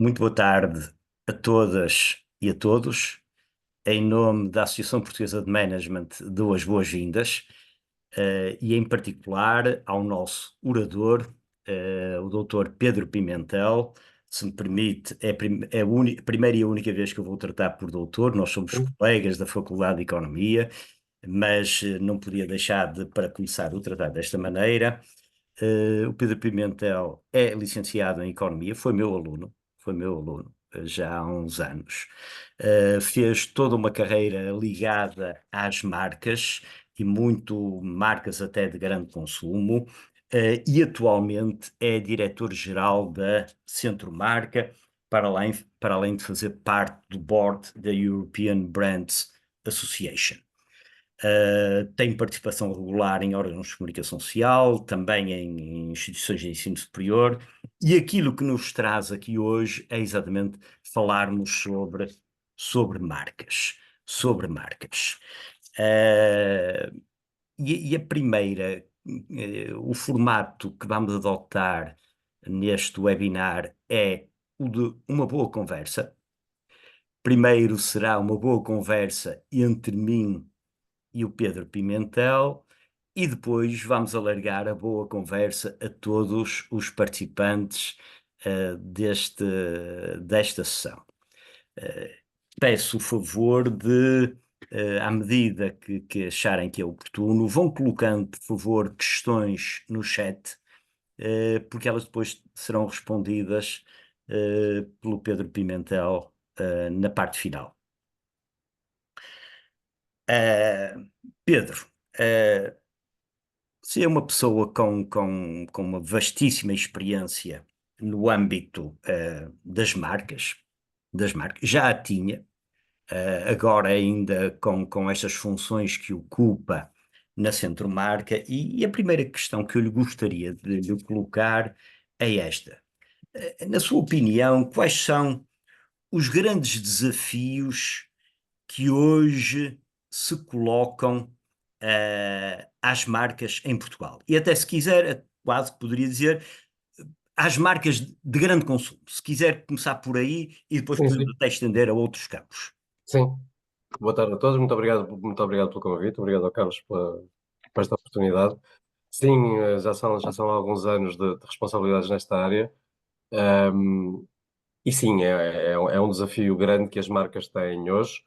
Muito boa tarde a todas e a todos. Em nome da Associação Portuguesa de Management, dou as boas-vindas, e em particular ao nosso orador, o Dr. Pedro Pimentel. Se me permite, é a primeira e a única vez que eu vou tratar por doutor. Nós somos colegas da Faculdade de Economia, mas não podia deixar de, para começar, o tratar desta maneira. O Pedro Pimentel é licenciado em Economia, foi meu aluno já há uns anos. Fez toda uma carreira ligada às marcas e muito marcas até de grande consumo, e atualmente é diretor-geral da Centro Marca, para além de fazer parte do board da European Brands Association. Tem participação regular em órgãos de comunicação social, também em instituições de ensino superior, e aquilo que nos traz aqui hoje é exatamente falarmos sobre marcas, sobre marcas. E a primeira, o formato que vamos adotar neste webinar é o de uma boa conversa. Primeiro será uma boa conversa entre mim e o Pedro Pimentel, e depois vamos alargar a boa conversa a todos os participantes desta sessão. Peço o favor de, à medida que acharem que é oportuno, vão colocando, por favor, questões no chat, porque elas depois serão respondidas pelo Pedro Pimentel na parte final. Pedro, se é uma pessoa com uma vastíssima experiência no âmbito das marcas, já a tinha, agora ainda com estas funções que ocupa na Centro Marca, e a primeira questão que eu lhe gostaria de lhe colocar é esta. Na sua opinião, quais são os grandes desafios que hoje se colocam às marcas em Portugal? E até, se quiser, quase que poderia dizer, às marcas de grande consumo. Se quiser começar por aí e depois Sim, podemos sim. até estender a outros campos. Sim. Boa tarde a todos, muito obrigado pelo convite, obrigado ao Carlos por esta oportunidade. Sim, já são alguns anos de responsabilidades nesta área. E sim, é um desafio grande que as marcas têm hoje.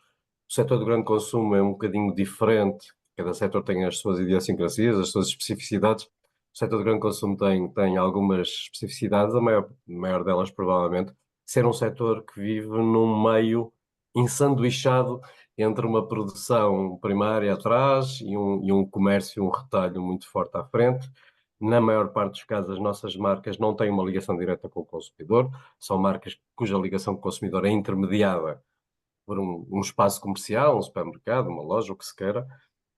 O setor do grande consumo é um bocadinho diferente, cada setor tem as suas idiosincrasias, as suas especificidades. O setor do grande consumo tem algumas especificidades, a maior delas provavelmente ser um setor que vive num meio ensanduichado entre uma produção primária atrás e um comércio, um retalho muito forte à frente. Na maior parte dos casos, as nossas marcas não têm uma ligação direta com o consumidor, são marcas cuja ligação com o consumidor é intermediada por um espaço comercial, um supermercado, uma loja, o que se queira,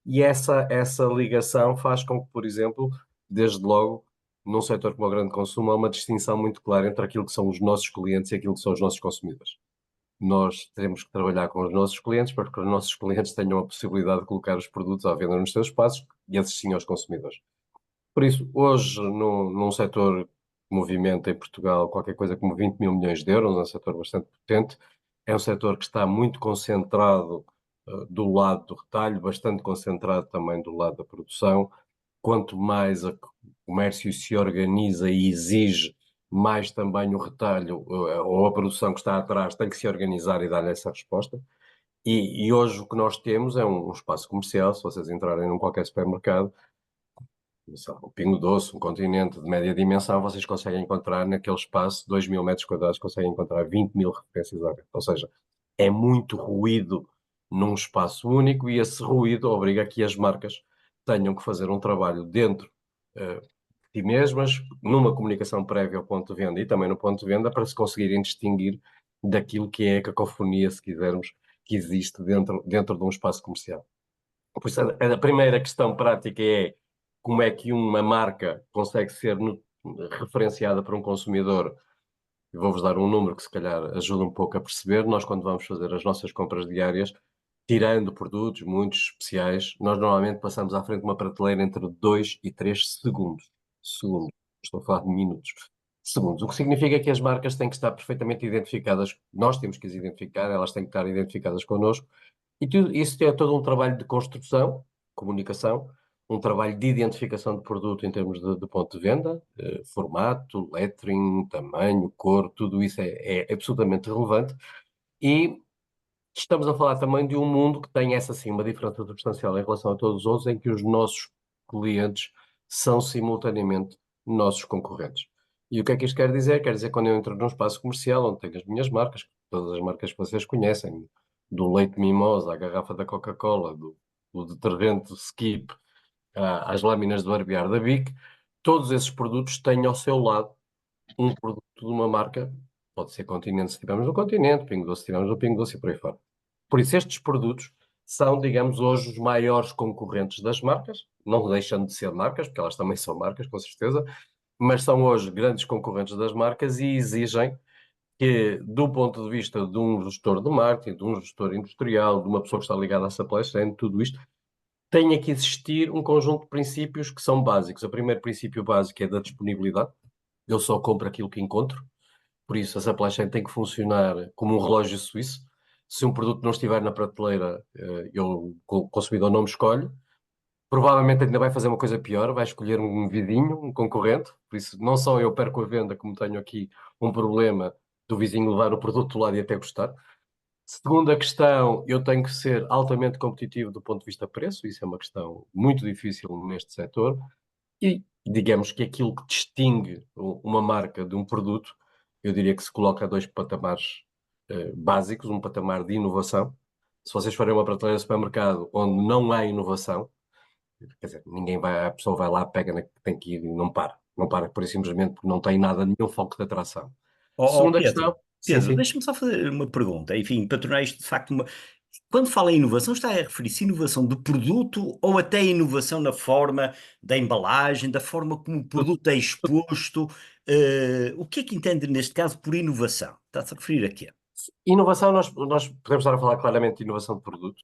e essa ligação faz com que, por exemplo, desde logo, num setor como o grande consumo, há uma distinção muito clara entre aquilo que são os nossos clientes e aquilo que são os nossos consumidores. Nós temos que trabalhar com os nossos clientes para que os nossos clientes tenham a possibilidade de colocar os produtos à venda nos seus espaços e esses sim aos consumidores. Por isso, hoje, num setor que movimenta em Portugal qualquer coisa como 20 mil milhões de euros, é um setor bastante potente, é um setor que está muito concentrado do lado do retalho, bastante concentrado também do lado da produção. Quanto mais o comércio se organiza e exige, mais também o retalho ou a produção que está atrás tem que se organizar e dar essa resposta. E hoje o que nós temos é um espaço comercial, se vocês entrarem num qualquer supermercado, o Pingo Doce, um Continente de média dimensão, vocês conseguem encontrar naquele espaço, 2.000 metros quadrados, conseguem encontrar 20 mil referências à venda. Ou seja, é muito ruído num espaço único e esse ruído obriga a que as marcas tenham que fazer um trabalho dentro de si mesmas, numa comunicação prévia ao ponto de venda e também no ponto de venda, para se conseguirem distinguir daquilo que é a cacofonia, se quisermos, que existe dentro de um espaço comercial. Por isso, a primeira questão prática é como é que uma marca consegue ser referenciada por um consumidor. Eu vou-vos dar um número que se calhar ajuda um pouco a perceber. Nós, quando vamos fazer as nossas compras diárias, tirando produtos muito especiais, nós normalmente passamos à frente de uma prateleira entre 2 e 3 segundos. Segundos. Estou a falar de minutos. segundos, o que significa que as marcas têm que estar perfeitamente identificadas, nós temos que as identificar, elas têm que estar identificadas connosco, e isso é todo um trabalho de construção, comunicação, um trabalho de identificação de produto em termos de ponto de venda, formato, lettering, tamanho, cor, tudo isso é absolutamente relevante, e estamos a falar também de um mundo que tem essa sim uma diferença substancial em relação a todos os outros, em que os nossos clientes são simultaneamente nossos concorrentes. E o que é que isto quer dizer? Quer dizer, quando eu entro num espaço comercial onde tenho as minhas marcas, todas as marcas que vocês conhecem, do leite Mimosa, à garrafa da Coca-Cola, do detergente Skip, às lâminas de barbear da Bic, todos esses produtos têm ao seu lado um produto de uma marca, pode ser Continente se estivermos no Continente, Pingo Doce se estivermos no Pingo Doce e por aí fora. Por isso, estes produtos são, digamos, hoje os maiores concorrentes das marcas, não deixando de ser marcas, porque elas também são marcas, com certeza, mas são hoje grandes concorrentes das marcas e exigem que, do ponto de vista de um gestor de marketing, de um gestor industrial, de uma pessoa que está ligada à supply chain, tudo isto, tenha que existir um conjunto de princípios que são básicos. O primeiro princípio básico é da disponibilidade. Eu só compro aquilo que encontro. Por isso, a supply chain tem que funcionar como um relógio suíço. Se um produto não estiver na prateleira, o consumidor não me escolhe. Provavelmente ainda vai fazer uma coisa pior, vai escolher um vizinho, um concorrente. Por isso, não só eu perco a venda, como tenho aqui um problema do vizinho levar o produto do lado e até gostar. Segunda questão, eu tenho que ser altamente competitivo do ponto de vista preço. Isso é uma questão muito difícil neste setor. E digamos que aquilo que distingue uma marca de um produto, eu diria que se coloca a dois patamares básicos, um patamar de inovação. Se vocês forem a uma prateleira de supermercado onde não há inovação, quer dizer, ninguém vai, a pessoa vai lá, pega na que tem que ir e não para. Não para, por simplesmente porque não tem nada, nenhum foco de atração. Segunda Pedro, questão, sim, Pedro, sim. deixa-me só fazer uma pergunta. Enfim, para tornar isto de facto uma. Quando fala em inovação, está a referir-se à inovação do produto ou até a inovação na forma da embalagem, da forma como o produto é exposto? O que é que entende neste caso por inovação? Está-se a referir a quê? Inovação, nós podemos estar a falar claramente de inovação de produto.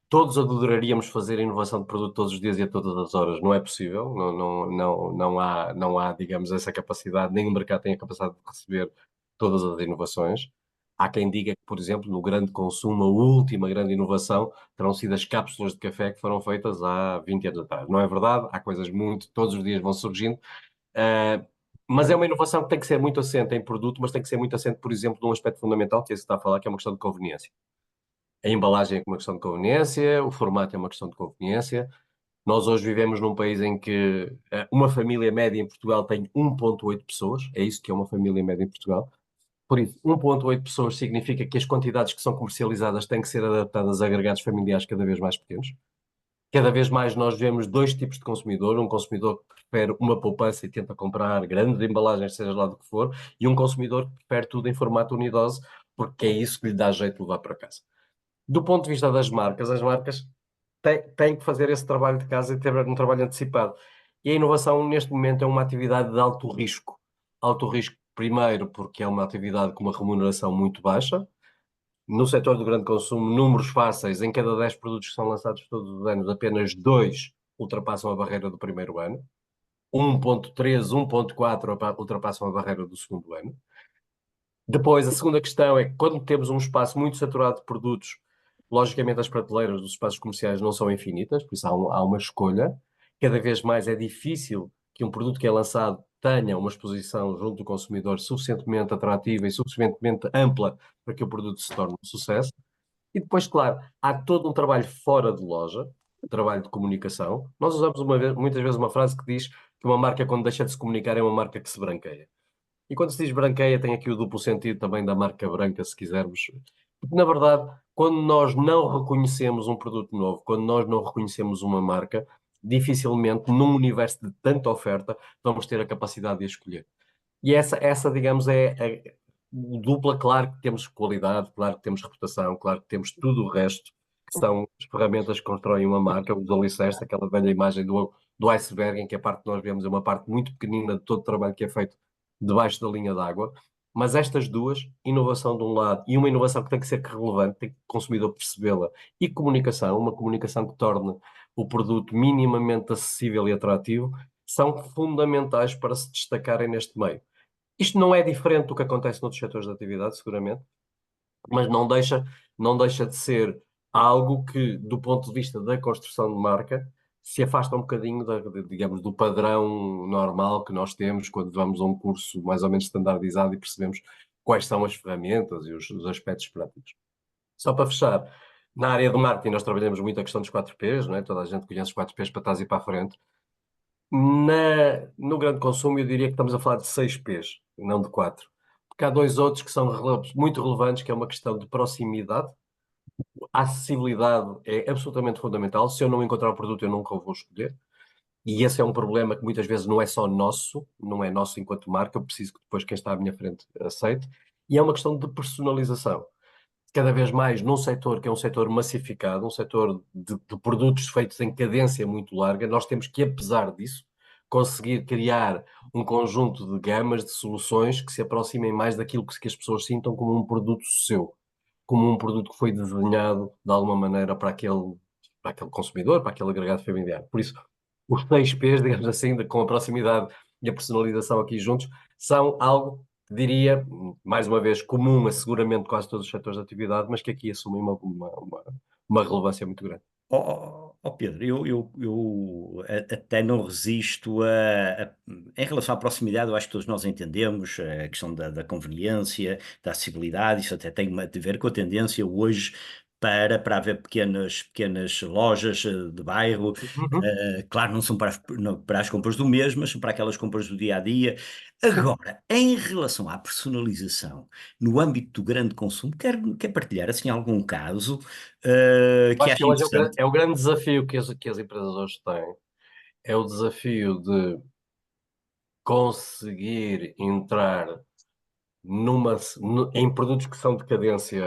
Todos adoraríamos fazer inovação de produto todos os dias e a todas as horas. Não é possível, não há, digamos, essa capacidade, nem o mercado tem a capacidade de receber todas as inovações. Há quem diga que, por exemplo, no grande consumo, a última grande inovação terão sido as cápsulas de café que foram feitas há 20 anos atrás. Não é verdade, há coisas muito, todos os dias vão surgindo, uh, mas é uma inovação que tem que ser muito assente em produto, mas tem que ser muito assente, por exemplo, num aspecto fundamental, que é esse que está a falar, que é uma questão de conveniência. A embalagem é uma questão de conveniência, o formato é uma questão de conveniência. Nós hoje vivemos num país em que uma família média em Portugal tem 1,8 pessoas, é isso que é uma família média em Portugal. Por isso, 1,8 pessoas significa que as quantidades que são comercializadas têm que ser adaptadas a agregados familiares cada vez mais pequenos. Cada vez mais nós vemos dois tipos de consumidor: um consumidor que prefere uma poupança e tenta comprar grandes embalagens, seja lá do que for, e um consumidor que prefere tudo em formato unidose, porque é isso que lhe dá jeito de levar para casa. Do ponto de vista das marcas, as marcas têm que fazer esse trabalho de casa e ter um trabalho antecipado. E a inovação, neste momento, é uma atividade de alto risco. Alto risco, primeiro, porque é uma atividade com uma remuneração muito baixa. No setor do grande consumo, números fáceis: em cada 10 produtos que são lançados todos os anos, apenas 2 ultrapassam a barreira do primeiro ano. 1,3, 1,4 ultrapassam a barreira do segundo ano. Depois, a segunda questão é que quando temos um espaço muito saturado de produtos, logicamente as prateleiras dos espaços comerciais não são infinitas, por isso há uma escolha. Cada vez mais é difícil que um produto que é lançado tenha uma exposição junto do consumidor suficientemente atrativa e suficientemente ampla para que o produto se torne um sucesso. E depois, claro, há todo um trabalho fora de loja, trabalho de comunicação. Nós usamos muitas vezes uma frase que diz que uma marca, quando deixa de se comunicar, é uma marca que se branqueia. E quando se diz branqueia, tem aqui o duplo sentido também da marca branca, se quisermos. Porque, na verdade, quando nós não reconhecemos um produto novo, quando nós não reconhecemos uma marca, dificilmente, num universo de tanta oferta, vamos ter a capacidade de a escolher. E essa digamos, é o dupla. Claro que temos qualidade, claro que temos reputação, claro que temos tudo o resto, que são as ferramentas que constroem uma marca, os alicerces, aquela velha imagem do iceberg, em que a parte que nós vemos é uma parte muito pequenina de todo o trabalho que é feito debaixo da linha d'água. Mas estas duas, inovação de um lado e uma inovação que tem que ser relevante, tem que o consumidor percebê-la, e comunicação, uma comunicação que torne o produto minimamente acessível e atrativo, são fundamentais para se destacarem neste meio. Isto não é diferente do que acontece noutros setores de atividade, seguramente, mas não deixa de ser algo que, do ponto de vista da construção de marca, se afasta um bocadinho, digamos, do padrão normal que nós temos quando vamos a um curso mais ou menos standardizado e percebemos quais são as ferramentas e os aspectos práticos. Só para fechar, na área do marketing nós trabalhamos muito a questão dos 4Ps, não é? Toda a gente conhece os 4Ps para trás e para a frente. No grande consumo, eu diria que estamos a falar de 6 Ps, não de 4. Porque há dois outros que são muito relevantes, que é uma questão de proximidade. A acessibilidade é absolutamente fundamental. Se eu não encontrar o produto, eu nunca o vou escolher. E esse é um problema que muitas vezes não é só nosso, não é nosso enquanto marca, eu preciso que depois quem está à minha frente aceite. E é uma questão de personalização. Cada vez mais num setor que é um setor massificado, um setor de produtos feitos em cadência muito larga, nós temos que, apesar disso, conseguir criar um conjunto de gamas de soluções que se aproximem mais daquilo que as pessoas sintam como um produto seu, como um produto que foi desenhado de alguma maneira para aquele consumidor, para aquele agregado familiar. Por isso, os 6 Ps, digamos assim, com a proximidade e a personalização aqui juntos, são algo diria, mais uma vez, comum a seguramente quase todos os setores de atividade, mas que aqui assumem uma relevância muito grande. Pedro, até não resisto em relação à proximidade, eu acho que todos nós entendemos a questão da conveniência, da acessibilidade, isso até tem a ver com a tendência hoje para haver pequenas lojas de bairro, Uhum. claro, não são para as compras do mês, mas são para aquelas compras do dia a dia. Agora, em relação à personalização, no âmbito do grande consumo, quer partilhar assim algum caso Eu que acho que acha hoje interessante? é o grande desafio que as empresas hoje têm, é o desafio de conseguir entrar em produtos que são de cadência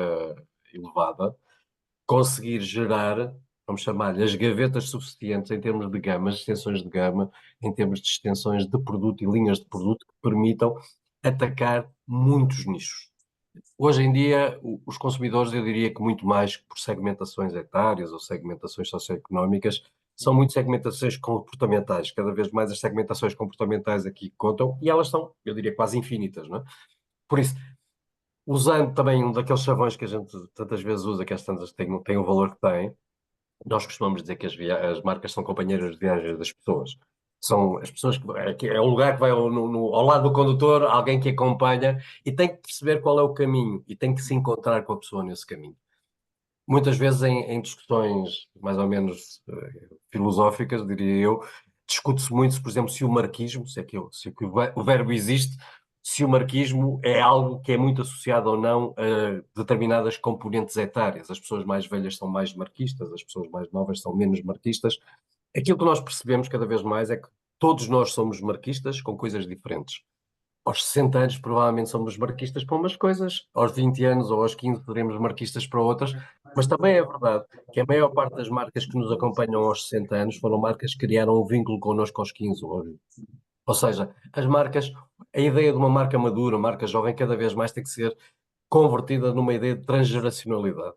elevada, conseguir gerar, vamos chamar-lhe, as gavetas suficientes em termos de gamas, extensões de gama, em termos de extensões de produto e linhas de produto que permitam atacar muitos nichos. Hoje em dia, os consumidores, eu diria que muito mais que por segmentações etárias ou segmentações socioeconómicas, são muito segmentações comportamentais. Cada vez mais as segmentações comportamentais aqui contam e elas são, eu diria, quase infinitas, não é? Por isso, usando também um daqueles chavões que a gente tantas vezes usa, que às tantas tem o valor que tem, nós costumamos dizer que as marcas são companheiras de viagem das pessoas. São as pessoas que é um lugar que vai ao lado do condutor, alguém que acompanha e tem que perceber qual é o caminho e tem que se encontrar com a pessoa nesse caminho. Muitas vezes em discussões mais ou menos filosóficas, diria eu, discute-se muito, por exemplo, se o marquismo, se é que o verbo existe, se o marquismo é algo que é muito associado ou não a determinadas componentes etárias. As pessoas mais velhas são mais marquistas, as pessoas mais novas são menos marquistas. Aquilo que nós percebemos cada vez mais é que todos nós somos marquistas com coisas diferentes. Aos 60 anos, provavelmente somos marquistas para umas coisas, aos 20 anos ou aos 15 seremos marquistas para outras, mas também é verdade que a maior parte das marcas que nos acompanham aos 60 anos foram marcas que criaram um vínculo connosco aos 15 ou aos 20. Ou seja, as marcas, a ideia de uma marca madura, marca jovem, cada vez mais tem que ser convertida numa ideia de transgeracionalidade.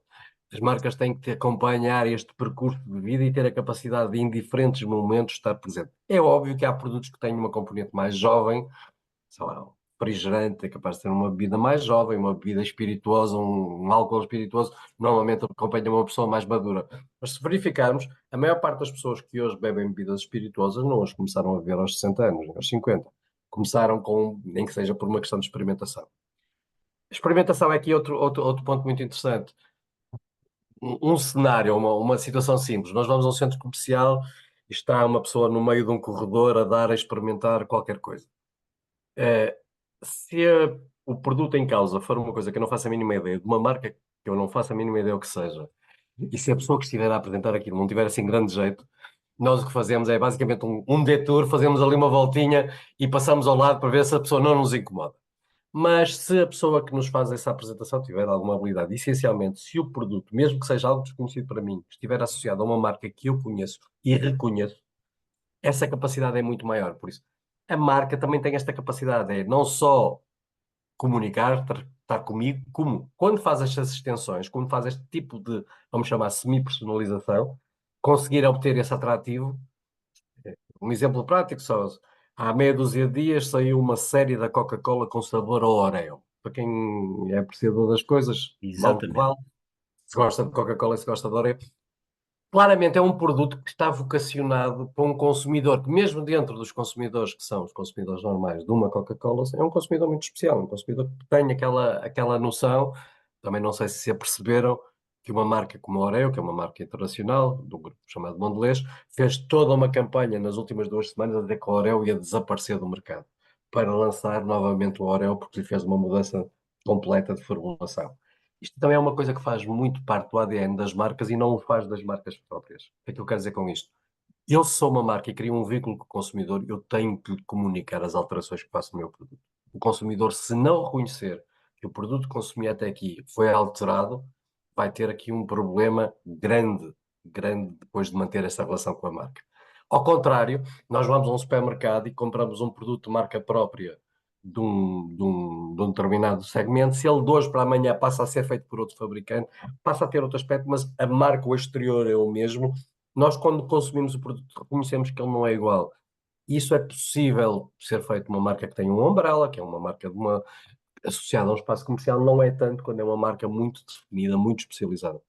As marcas têm que acompanhar este percurso de vida e ter a capacidade de, em diferentes momentos, estar presente. É óbvio que há produtos que têm uma componente mais jovem, sei lá, um refrigerante é capaz de ser uma bebida mais jovem, uma bebida espirituosa, um álcool espirituoso, normalmente acompanha uma pessoa mais madura. Mas se verificarmos, a maior parte das pessoas que hoje bebem bebidas espirituosas não as começaram a beber aos 60 anos, nem aos 50. Começaram com, nem que seja por uma questão de experimentação. A experimentação é aqui outro ponto muito interessante. Um cenário, uma situação simples. Nós vamos a um centro comercial e está uma pessoa no meio de um corredor a dar a experimentar qualquer coisa. Eh, se o produto em causa for uma coisa que eu não faço a mínima ideia, de uma marca que eu não faço a mínima ideia o que seja, e se a pessoa que estiver a apresentar aquilo não tiver assim grande jeito, nós o que fazemos é basicamente um detour, fazemos ali uma voltinha e passamos ao lado para ver se a pessoa não nos incomoda. Mas se a pessoa que nos faz essa apresentação tiver alguma habilidade, essencialmente, se o produto, mesmo que seja algo desconhecido para mim, estiver associado a uma marca que eu conheço e reconheço, essa capacidade é muito maior. Por isso, a marca também tem esta capacidade, é não só comunicar, estar comigo, como quando faz estas extensões, quando faz este tipo de, vamos chamar, semi-personalização, conseguir obter esse atrativo. Um exemplo prático só. há meia dúzia de dias saiu uma série da Coca-Cola com sabor ao Oreo. Para quem é apreciador das coisas, vale o que Exatamente. vale. Se gosta de Coca-Cola e se gosta de Oreo. Claramente é um produto que está vocacionado para um consumidor que, mesmo dentro dos consumidores que são os consumidores normais de uma Coca-Cola, é um consumidor muito especial, um consumidor que tem aquela noção. Também não sei se aperceberam que uma marca como a Oreo, que é uma marca internacional, do grupo chamado Mondelez, fez toda uma campanha nas últimas 2 semanas a dizer que a Oreo ia desaparecer do mercado, para lançar novamente o Oreo, porque lhe fez uma mudança completa de formulação. Isto também é uma coisa que faz muito parte do ADN das marcas e não o faz das marcas próprias. O que é que eu quero dizer com isto? Eu sou uma marca e crio um vínculo com o consumidor, eu tenho que lhe comunicar as alterações que faço no meu produto. O consumidor, se não reconhecer que o produto que consumi até aqui foi alterado, vai ter aqui um problema grande, grande, depois de manter essa relação com a marca. Ao contrário, nós vamos a um supermercado e compramos um produto de marca própria de um determinado segmento. Se ele de hoje para amanhã passa a ser feito por outro fabricante, passa a ter outro aspecto, mas a marca, o exterior é o mesmo. Nós, quando consumimos o produto, reconhecemos que ele não é igual. Isso é possível ser feito numa marca que tem um umbrella, que é uma marca associada a um espaço comercial, não é tanto quando é uma marca muito definida, muito especializada.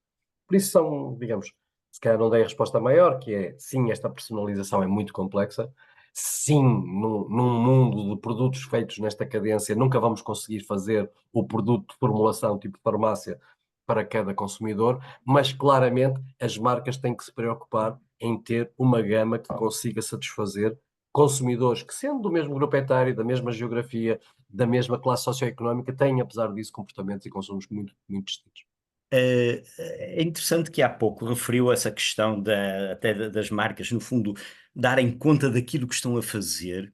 Por isso são, digamos, se calhar não dei a resposta maior, que é sim, esta personalização é muito complexa. Sim, num mundo de produtos feitos nesta cadência, nunca vamos conseguir fazer o produto de formulação tipo farmácia para cada consumidor, mas claramente as marcas têm que se preocupar em ter uma gama que consiga satisfazer consumidores que, sendo do mesmo grupo etário, da mesma geografia, da mesma classe socioeconómica, têm, apesar disso, comportamentos e consumos muito, muito distintos. É interessante que há pouco referiu essa questão das marcas, no fundo, darem conta daquilo que estão a fazer.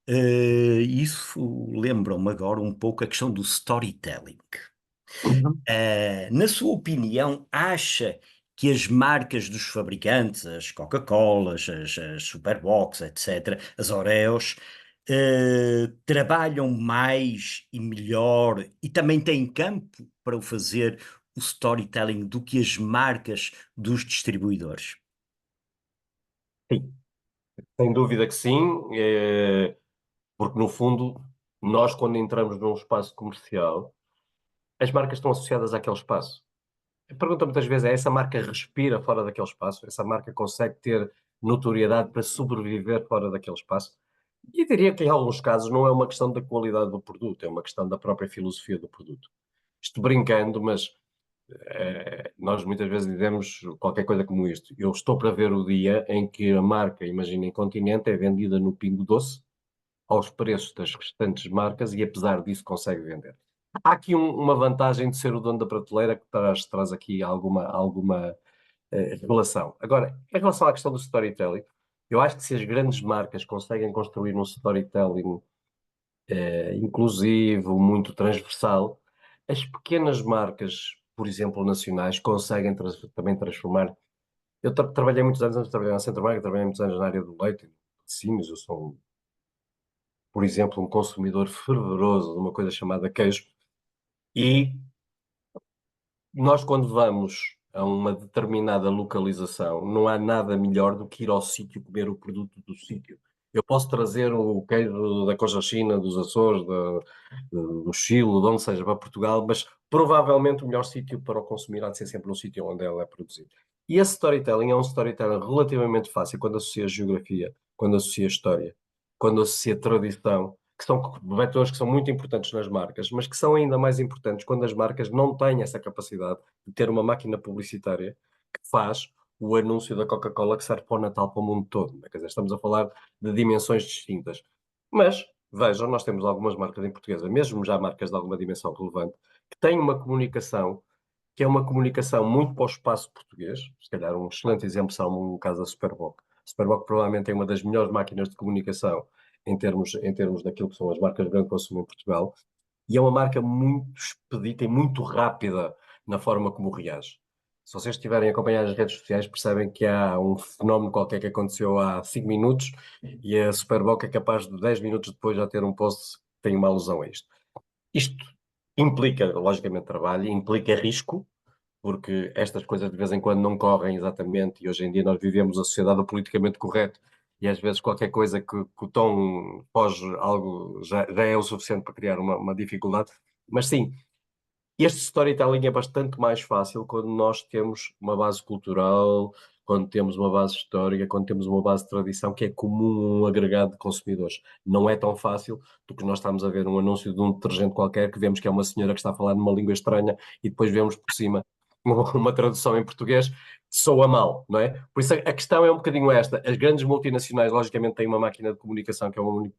Isso lembra-me agora um pouco a questão do storytelling. Uhum. Na sua opinião, acha que as marcas dos fabricantes, as Coca-Colas, as Superbocs, etc., as Oreos, trabalham mais e melhor e também têm campo para o fazer o storytelling do que as marcas dos distribuidores? Sim, sem dúvida que sim, porque no fundo, nós quando entramos num espaço comercial, as marcas estão associadas àquele espaço. A pergunta muitas vezes é: essa marca respira fora daquele espaço? Essa marca consegue ter notoriedade para sobreviver fora daquele espaço? E diria que em alguns casos não é uma questão da qualidade do produto, é uma questão da própria filosofia do produto. Isto brincando, mas nós muitas vezes dizemos qualquer coisa como isto. Eu estou para ver o dia em que a marca, imaginem Continente, é vendida no Pingo Doce, aos preços das restantes marcas e, apesar disso, consegue vender. Há aqui uma vantagem de ser o dono da prateleira que traz aqui alguma relação. Agora, em relação à questão do storytelling, eu acho que se as grandes marcas conseguem construir um storytelling inclusivo, muito transversal, as pequenas marcas, por exemplo, nacionais, conseguem também transformar. Eu trabalhei muitos anos antes de trabalhar na Centro Banco, trabalhei muitos anos na área do leite, laticínios. Eu sou, por exemplo, um consumidor fervoroso de uma coisa chamada queijo. E nós, quando vamos a uma determinada localização, não há nada melhor do que ir ao sítio comer o produto do sítio. Eu posso trazer o queijo da Conchachina, dos Açores, do Chile, de onde seja, para Portugal, mas provavelmente o melhor sítio para o consumir há de ser sempre um sítio onde ela é produzida. E esse storytelling é um storytelling relativamente fácil quando associa geografia, quando associa história, quando associa tradição, que são vetores que são muito importantes nas marcas, mas que são ainda mais importantes quando as marcas não têm essa capacidade de ter uma máquina publicitária que faz o anúncio da Coca-Cola que serve para o Natal para o mundo todo. Quer dizer, estamos a falar de dimensões distintas. Mas, vejam, nós temos algumas marcas em portuguesa, mesmo já marcas de alguma dimensão relevante, que têm uma comunicação que é uma comunicação muito para o espaço português. Se calhar um excelente exemplo são um caso da Superboc. A Superboc provavelmente é uma das melhores máquinas de comunicação em termos daquilo que são as marcas de grande consumo em Portugal, e é uma marca muito expedita e muito rápida na forma como reage. Se vocês estiverem a acompanhar as redes sociais, percebem que há um fenómeno qualquer que aconteceu há 5 minutos e a Superboc é capaz de 10 minutos depois já ter um post que tem uma alusão a isto. Isto implica, logicamente, trabalho, implica risco, porque estas coisas de vez em quando não correm exatamente, e hoje em dia nós vivemos a sociedade do politicamente correto, e às vezes qualquer coisa que o tom foge algo já é o suficiente para criar uma dificuldade. Mas sim, este storytelling é bastante mais fácil quando nós temos uma base cultural, quando temos uma base histórica, quando temos uma base de tradição que é comum a um agregado de consumidores. Não é tão fácil do que nós estamos a ver um anúncio de um detergente qualquer que vemos que é uma senhora que está a falar numa língua estranha e depois vemos por cima uma tradução em português que soa mal, não é? Por isso a questão é um bocadinho esta. As grandes multinacionais, logicamente, têm uma máquina de comunicação que é uma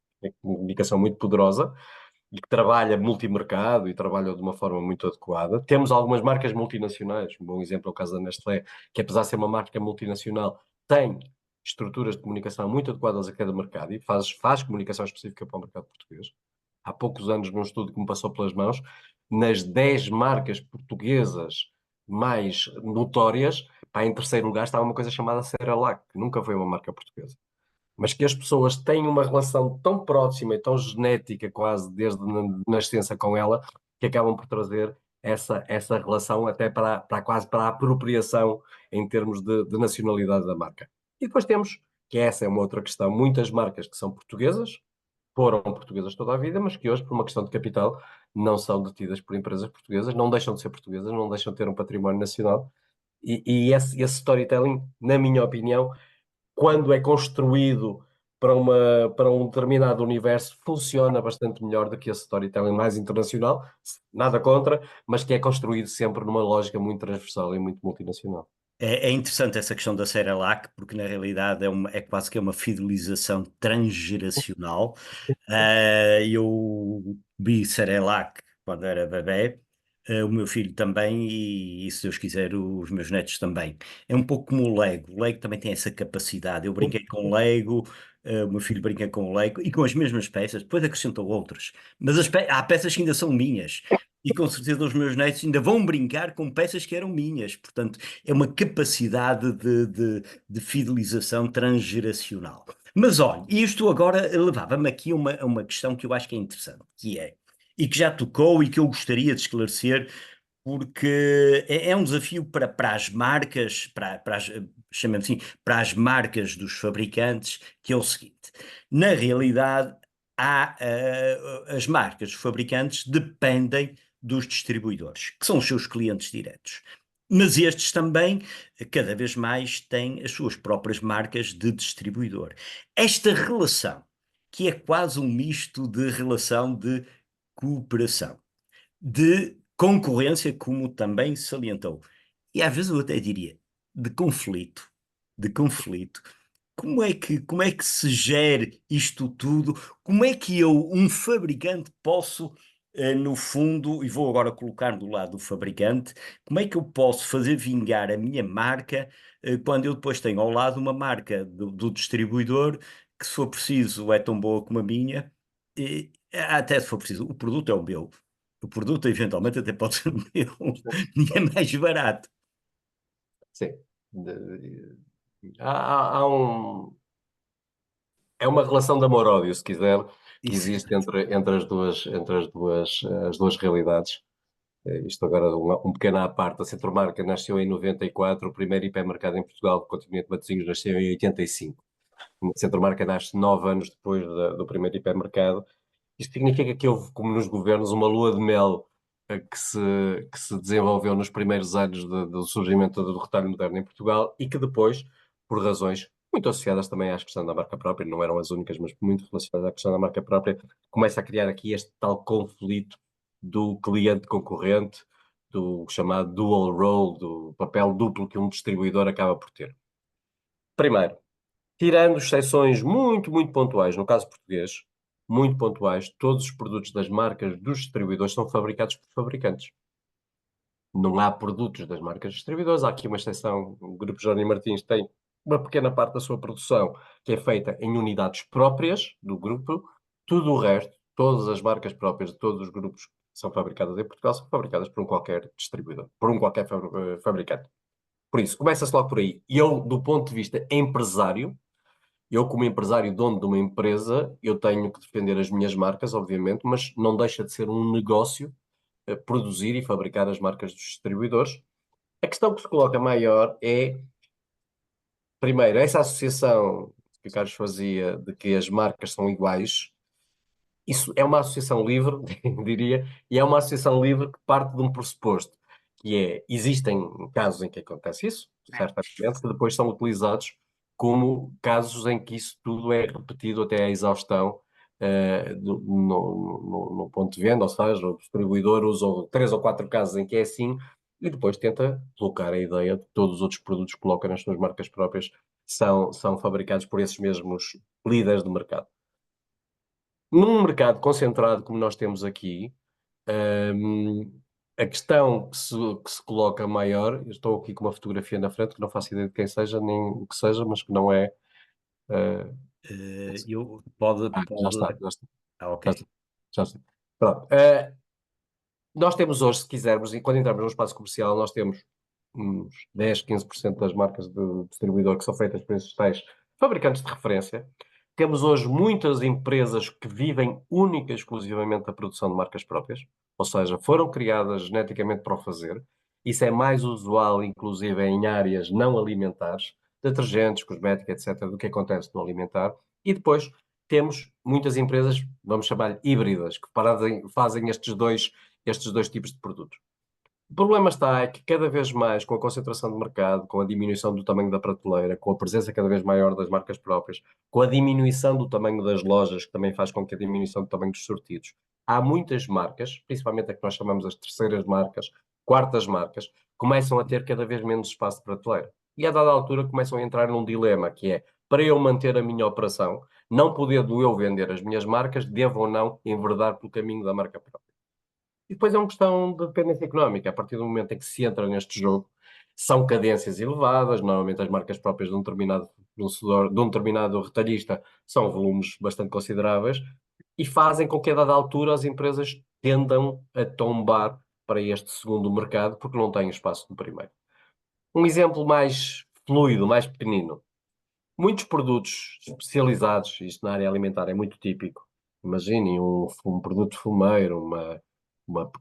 comunicação muito poderosa, e que trabalha multimercado e trabalha de uma forma muito adequada. Temos algumas marcas multinacionais, um bom exemplo é o caso da Nestlé, que apesar de ser uma marca multinacional, tem estruturas de comunicação muito adequadas a cada mercado e faz comunicação específica para o mercado português. Há poucos anos, num estudo que me passou pelas mãos, nas 10 marcas portuguesas mais notórias, pá, em terceiro lugar estava uma coisa chamada Cerelac, que nunca foi uma marca portuguesa, mas que as pessoas têm uma relação tão próxima e tão genética, quase desde a nascença com ela, que acabam por trazer essa relação até quase para a apropriação em termos de nacionalidade da marca. E depois temos, que essa é uma outra questão, muitas marcas que são portuguesas, foram portuguesas toda a vida, mas que hoje, por uma questão de capital, não são detidas por empresas portuguesas, não deixam de ser portuguesas, não deixam de ter um património nacional. E esse storytelling, na minha opinião, quando é construído para um determinado universo, funciona bastante melhor do que esse storytelling mais internacional, nada contra, mas que é construído sempre numa lógica muito transversal e muito multinacional. É interessante essa questão da Cerelac, porque na realidade é quase que é uma fidelização transgeracional. Eu vi Cerelac quando era bebé, o meu filho também, e se Deus quiser, os meus netos também. É um pouco como o Lego. O Lego também tem essa capacidade. Eu brinquei com o Lego, o meu filho brinca com o Lego e com as mesmas peças, depois acrescentou outras. Mas há peças que ainda são minhas. E com certeza os meus netos ainda vão brincar com peças que eram minhas. Portanto, é uma capacidade de fidelização transgeracional. Mas olha, isto agora levava-me aqui a uma questão que eu acho que é interessante, que é, e que já tocou e que eu gostaria de esclarecer, porque é um desafio para as marcas, chamemos assim, para as marcas dos fabricantes, que é o seguinte: na realidade, as marcas dos fabricantes dependem dos distribuidores, que são os seus clientes diretos. Mas estes também, cada vez mais, têm as suas próprias marcas de distribuidor. Esta relação, que é quase um misto de relação de cooperação, de concorrência, como também salientou, e às vezes eu até diria de conflito, de conflito. Como é que se gera isto tudo? Como é que eu, um fabricante, posso, no fundo, e vou agora colocar do lado do fabricante, como é que eu posso fazer vingar a minha marca, quando eu depois tenho ao lado uma marca do distribuidor, que se for preciso é tão boa como a minha, e, até se for preciso, o produto é o meu. O produto eventualmente até pode ser o meu, e é mais barato. Sim. Há é uma relação de amor-ódio, se quiser, que Isso. existe as duas realidades. Isto agora um pequeno à parte. A Centromarca nasceu em 94, o primeiro hipermercado em Portugal, do continente de Matosinhos, nasceu em 85. A Centromarca nasce 9 anos depois do primeiro hipermercado. Isto significa que houve, como nos governos, uma lua de mel que se desenvolveu nos primeiros anos do surgimento do retalho moderno em Portugal e que depois, por razões muito associadas também à questão da marca própria, não eram as únicas, mas muito relacionadas à questão da marca própria, começa a criar aqui este tal conflito do cliente concorrente, do chamado dual role, do papel duplo que um distribuidor acaba por ter. Primeiro, tirando exceções muito, muito pontuais, no caso português, muito pontuais, todos os produtos das marcas dos distribuidores são fabricados por fabricantes. Não há produtos das marcas distribuidoras. Há aqui uma exceção. O Grupo Jónio Martins tem uma pequena parte da sua produção que é feita em unidades próprias do grupo. Tudo o resto, todas as marcas próprias de todos os grupos que são fabricadas em Portugal, são fabricadas por um qualquer distribuidor, por um qualquer fabricante. Por isso, começa-se logo por aí. E eu, do ponto de vista empresário, eu, como empresário, dono de uma empresa, eu tenho que defender as minhas marcas, obviamente, mas não deixa de ser um negócio produzir e fabricar as marcas dos distribuidores. A questão que se coloca maior é, primeiro, essa associação que o Carlos fazia de que as marcas são iguais, isso é uma associação livre, diria, e é uma associação livre que parte de um pressuposto, que é, existem casos em que acontece isso, certamente, que depois são utilizados como casos em que isso tudo é repetido até à exaustão, no ponto de venda, ou seja, o distribuidor usa 3 ou 4 casos em que é assim, e depois tenta colocar a ideia de que todos os outros produtos que coloca nas suas marcas próprias são fabricados por esses mesmos líderes de mercado. Num mercado concentrado como nós temos aqui, a questão que se coloca maior, eu estou aqui com uma fotografia na frente, que não faço ideia de quem seja, nem o que seja, mas que não é. uh, já está, Pode. já está, Ah, ok. já está, já está. Pronto. Nós temos hoje, se quisermos, e quando entramos num espaço comercial, nós temos uns 10, 15% das marcas de distribuidor que são feitas por esses tais fabricantes de referência. Temos hoje muitas empresas que vivem única e exclusivamente da produção de marcas próprias, ou seja, foram criadas geneticamente para o fazer. Isso é mais usual, inclusive, em áreas não alimentares, detergentes, cosmética, etc., do que acontece no alimentar. E depois temos muitas empresas, vamos chamar híbridas, que fazem estes dois tipos de produtos. O problema está é que cada vez mais, com a concentração de mercado, com a diminuição do tamanho da prateleira, com a presença cada vez maior das marcas próprias, com a diminuição do tamanho das lojas, que também faz com que a diminuição do tamanho dos sortidos, há muitas marcas, principalmente a que nós chamamos as terceiras marcas, quartas marcas, começam a ter cada vez menos espaço de prateleira. E a dada altura começam a entrar num dilema, que é, para eu manter a minha operação, não podendo eu vender as minhas marcas, devo ou não enverdar pelo caminho da marca própria. E depois é uma questão de dependência económica. A partir do momento em que se entra neste jogo, são cadências elevadas. Normalmente, as marcas próprias de um determinado fornecedor, de um determinado retalhista, são volumes bastante consideráveis e fazem com que, a dada altura, as empresas tendam a tombar para este segundo mercado porque não têm espaço no primeiro. Um exemplo mais fluido, mais pequenino. Muitos produtos especializados, isto na área alimentar é muito típico. Imaginem um produto fumeiro,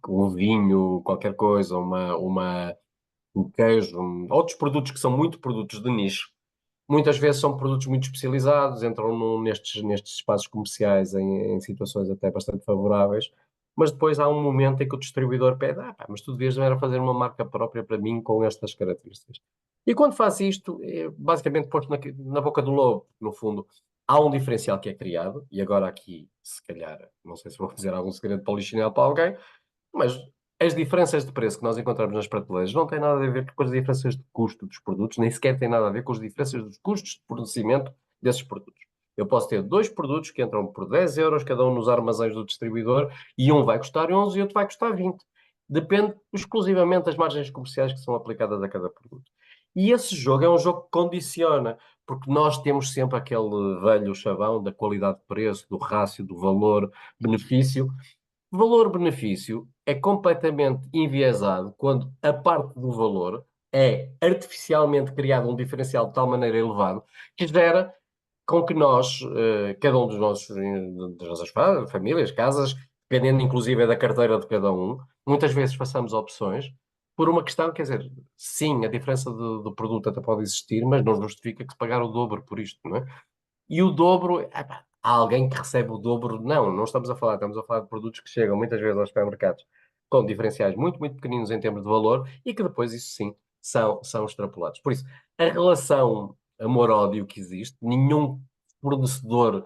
um vinho, qualquer coisa, um queijo, outros produtos que são muito produtos de nicho. Muitas vezes são produtos muito especializados, entram nestes espaços comerciais em situações até bastante favoráveis, mas depois há um momento em que o distribuidor pede: pá, mas tu devias era fazer uma marca própria para mim com estas características. E quando faz isto, é basicamente posto na boca do lobo, no fundo. Há um diferencial que é criado, e agora aqui, se calhar, não sei se vou fazer algum segredo polichinelo para alguém, mas as diferenças de preço que nós encontramos nas prateleiras não têm nada a ver com as diferenças de custo dos produtos, nem sequer têm nada a ver com as diferenças dos custos de fornecimento desses produtos. Eu posso ter dois produtos que entram por 10 euros cada um nos armazéns do distribuidor e um vai custar 11 e outro vai custar 20. Depende exclusivamente das margens comerciais que são aplicadas a cada produto. E esse jogo é um jogo que condiciona, porque nós temos sempre aquele velho chavão da qualidade-preço, do rácio, do valor-benefício. Valor-benefício é completamente enviesado quando a parte do valor é artificialmente criado um diferencial de tal maneira elevado que gera com que nós, cada um das nossas famílias, casas, dependendo inclusive da carteira de cada um, muitas vezes façamos opções por uma questão, quer dizer, sim, a diferença do produto até pode existir, mas não justifica que se pagar o dobro por isto, não é? E o dobro, epá, há alguém que recebe o dobro? Não, não estamos a falar de produtos que chegam muitas vezes aos supermercados com diferenciais muito, muito pequeninos em termos de valor e que depois, isso sim, são extrapolados. Por isso, a relação amor-ódio que existe, nenhum fornecedor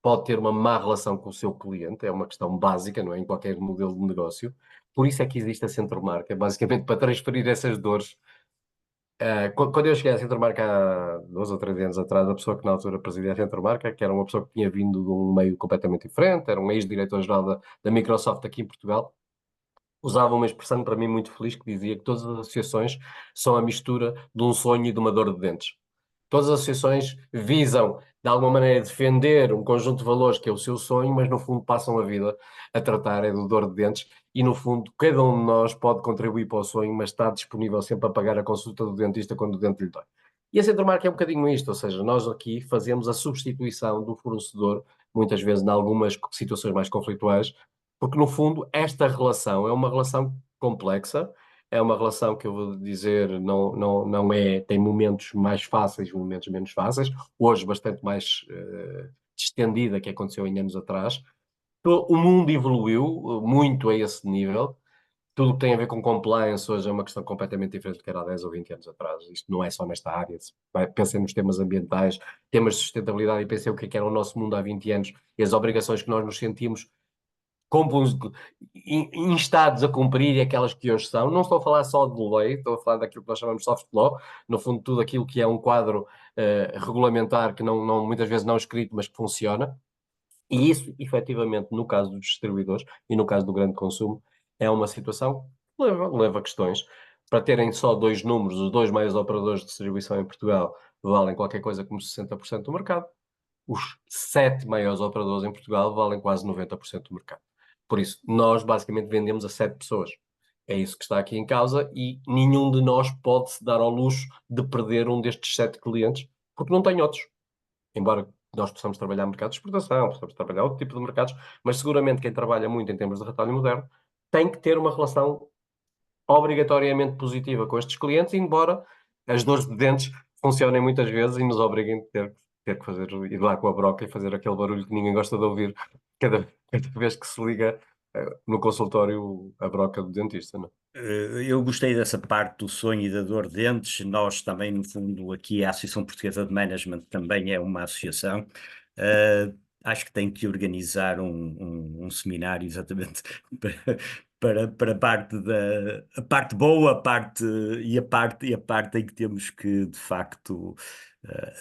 pode ter uma má relação com o seu cliente, é uma questão básica, não é? Em qualquer modelo de negócio. Por isso é que existe a Centromarca, basicamente para transferir essas dores. Quando eu cheguei à Centromarca há 2 ou 3 anos atrás, a pessoa que na altura presidia a Centromarca, que era uma pessoa que tinha vindo de um meio completamente diferente, era um ex-diretor-geral da Microsoft aqui em Portugal, usava uma expressão para mim muito feliz que dizia que todas as associações são a mistura de um sonho e de uma dor de dentes. Todas as associações visam, de alguma maneira, defender um conjunto de valores que é o seu sonho, mas no fundo passam a vida a tratar é do dor de dentes e no fundo cada um de nós pode contribuir para o sonho, mas está disponível sempre a pagar a consulta do dentista quando o dente lhe dói. E a Centromarca é um bocadinho isto, ou seja, nós aqui fazemos a substituição do fornecedor, muitas vezes em algumas situações mais conflituais, porque no fundo esta relação é uma relação complexa, É uma relação que eu vou dizer, não é, tem momentos mais fáceis, momentos menos fáceis, hoje bastante mais distendida que aconteceu em anos atrás. O mundo evoluiu muito a esse nível. Tudo o que tem a ver com compliance hoje é uma questão completamente diferente do que era há 10 ou 20 anos atrás. Isto não é só nesta área. Pensem nos temas ambientais, temas de sustentabilidade e pensem o que era o nosso mundo há 20 anos e as obrigações que nós nos sentimos instados a cumprir e aquelas que hoje são. Não estou a falar só de lei, estou a falar daquilo que nós chamamos de soft law, no fundo tudo aquilo que é um quadro regulamentar que muitas vezes não escrito, mas que funciona. E isso, efetivamente, no caso dos distribuidores e no caso do grande consumo, é uma situação que leva a questões. Para terem só dois números, os dois maiores operadores de distribuição em Portugal valem qualquer coisa como 60% do mercado. Os sete maiores operadores em Portugal valem quase 90% do mercado. Por isso, nós basicamente vendemos a sete pessoas. É isso que está aqui em causa e nenhum de nós pode se dar ao luxo de perder um destes sete clientes, porque não tem outros. Embora nós possamos trabalhar mercado de exportação, possamos trabalhar outro tipo de mercados, mas seguramente quem trabalha muito em termos de retalho moderno tem que ter uma relação obrigatoriamente positiva com estes clientes, embora as dores de dentes funcionem muitas vezes e nos obriguem a ter que fazer, ir lá com a broca e fazer aquele barulho que ninguém gosta de ouvir cada vez que se liga no consultório a broca do dentista, não é? Eu gostei dessa parte do sonho e da dor de dentes. Nós também, no fundo, aqui a Associação Portuguesa de Management também é uma associação. Eh, Acho que tem que organizar um seminário exatamente para a parte a parte boa, a parte e a parte em que temos que, de facto,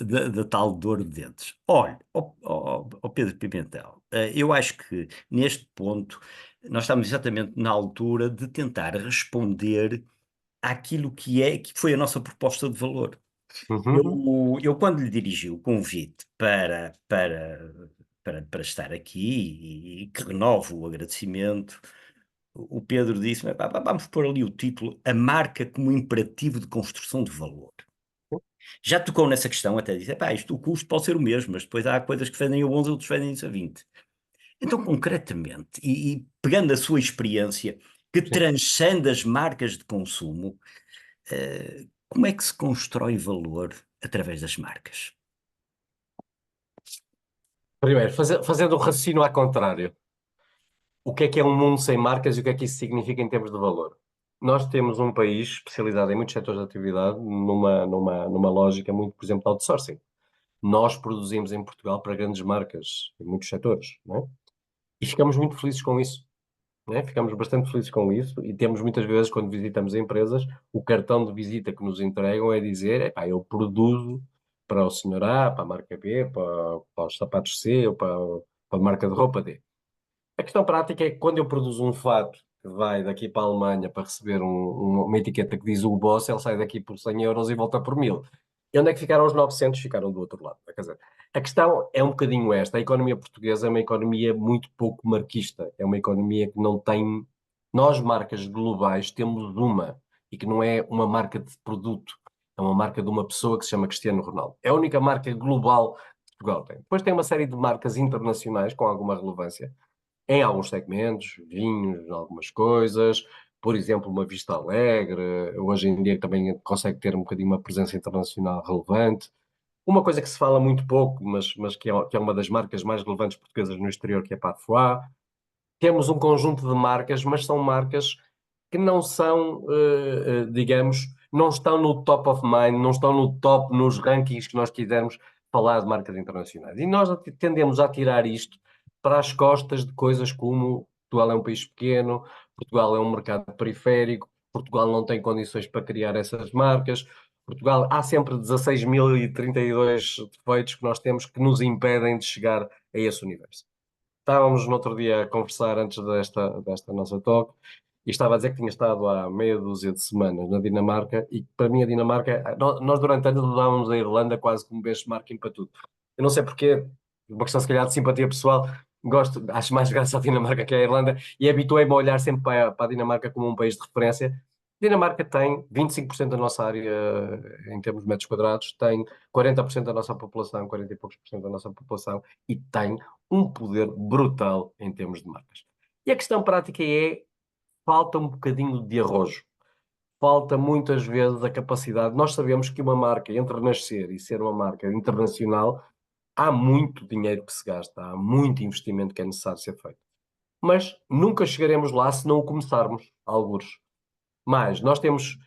da tal dor de dentes. Olha, ó Pedro Pimentel, eu acho que neste ponto nós estamos exatamente na altura de tentar responder àquilo que foi a nossa proposta de valor. Uhum. Eu quando lhe dirigi o convite para estar aqui e que renovo o agradecimento, o Pedro disse-me: "Pá, vamos pôr ali o título, a marca como imperativo de construção de valor." Já tocou nessa questão, até disse: "Epá, isto o custo pode ser o mesmo, mas depois há coisas que vendem a 11, outros vendem a 20." Então, concretamente, e pegando a sua experiência, que Sim. transcende as marcas de consumo, como é que se constrói valor através das marcas? Primeiro, fazendo o raciocínio ao contrário. O que é um mundo sem marcas e o que é que isso significa em termos de valor? Nós temos um país especializado em muitos setores de atividade, numa lógica muito, por exemplo, de outsourcing. Nós produzimos em Portugal para grandes marcas, em muitos setores, não é? E ficamos muito felizes com isso, não é? Ficamos bastante felizes com isso e temos muitas vezes, quando visitamos empresas, o cartão de visita que nos entregam é dizer, epá, eu produzo para o senhor A, para a marca B, para os sapatos C ou para a marca de roupa D. A questão prática é que quando eu produzo um fato que vai daqui para a Alemanha para receber uma etiqueta que diz o Boss, ele sai daqui por 100 euros e volta por 1000. E onde é que ficaram os 900? Ficaram do outro lado. Quer dizer, a questão é um bocadinho esta. A economia portuguesa é uma economia muito pouco marquista. É uma economia que não tem... Nós, marcas globais, temos uma. E que não é uma marca de produto. É uma marca de uma pessoa que se chama Cristiano Ronaldo. É a única marca global que Portugal tem. Depois tem uma série de marcas internacionais com alguma relevância em alguns segmentos, vinhos, algumas coisas, por exemplo, uma Vista Alegre, hoje em dia também consegue ter um bocadinho uma presença internacional relevante. Uma coisa que se fala muito pouco, mas que é uma das marcas mais relevantes portuguesas no exterior, que é a Pafois. Temos um conjunto de marcas, mas são marcas que não são, digamos, não estão no top of mind, não estão no top nos rankings que nós quisermos falar de marcas internacionais. E nós tendemos a tirar isto para as costas de coisas como Portugal é um país pequeno, Portugal é um mercado periférico, Portugal não tem condições para criar essas marcas, Portugal há sempre 16.032 defeitos que nós temos que nos impedem de chegar a esse universo. Estávamos no outro dia a conversar antes desta nossa talk e estava a dizer que tinha estado há meia dúzia de semanas na Dinamarca e que para mim a Dinamarca, nós durante anos usávamos a Irlanda quase como benchmarking para tudo. Eu não sei porquê, uma questão se calhar de simpatia pessoal, acho mais graça a Dinamarca que a Irlanda e habituei-me a olhar sempre para a Dinamarca como um país de referência. A Dinamarca tem 25% da nossa área em termos de metros quadrados, tem 40% da nossa população, 40 e poucos por cento da nossa população e tem um poder brutal em termos de marcas. E a questão prática é, falta um bocadinho de arrojo. falta muitas vezes a capacidade. Nós sabemos que uma marca, entre nascer e ser uma marca internacional, há muito dinheiro que se gasta, há muito investimento que é necessário ser feito. Mas nunca chegaremos lá se não o começarmos, algures. Mas nós temos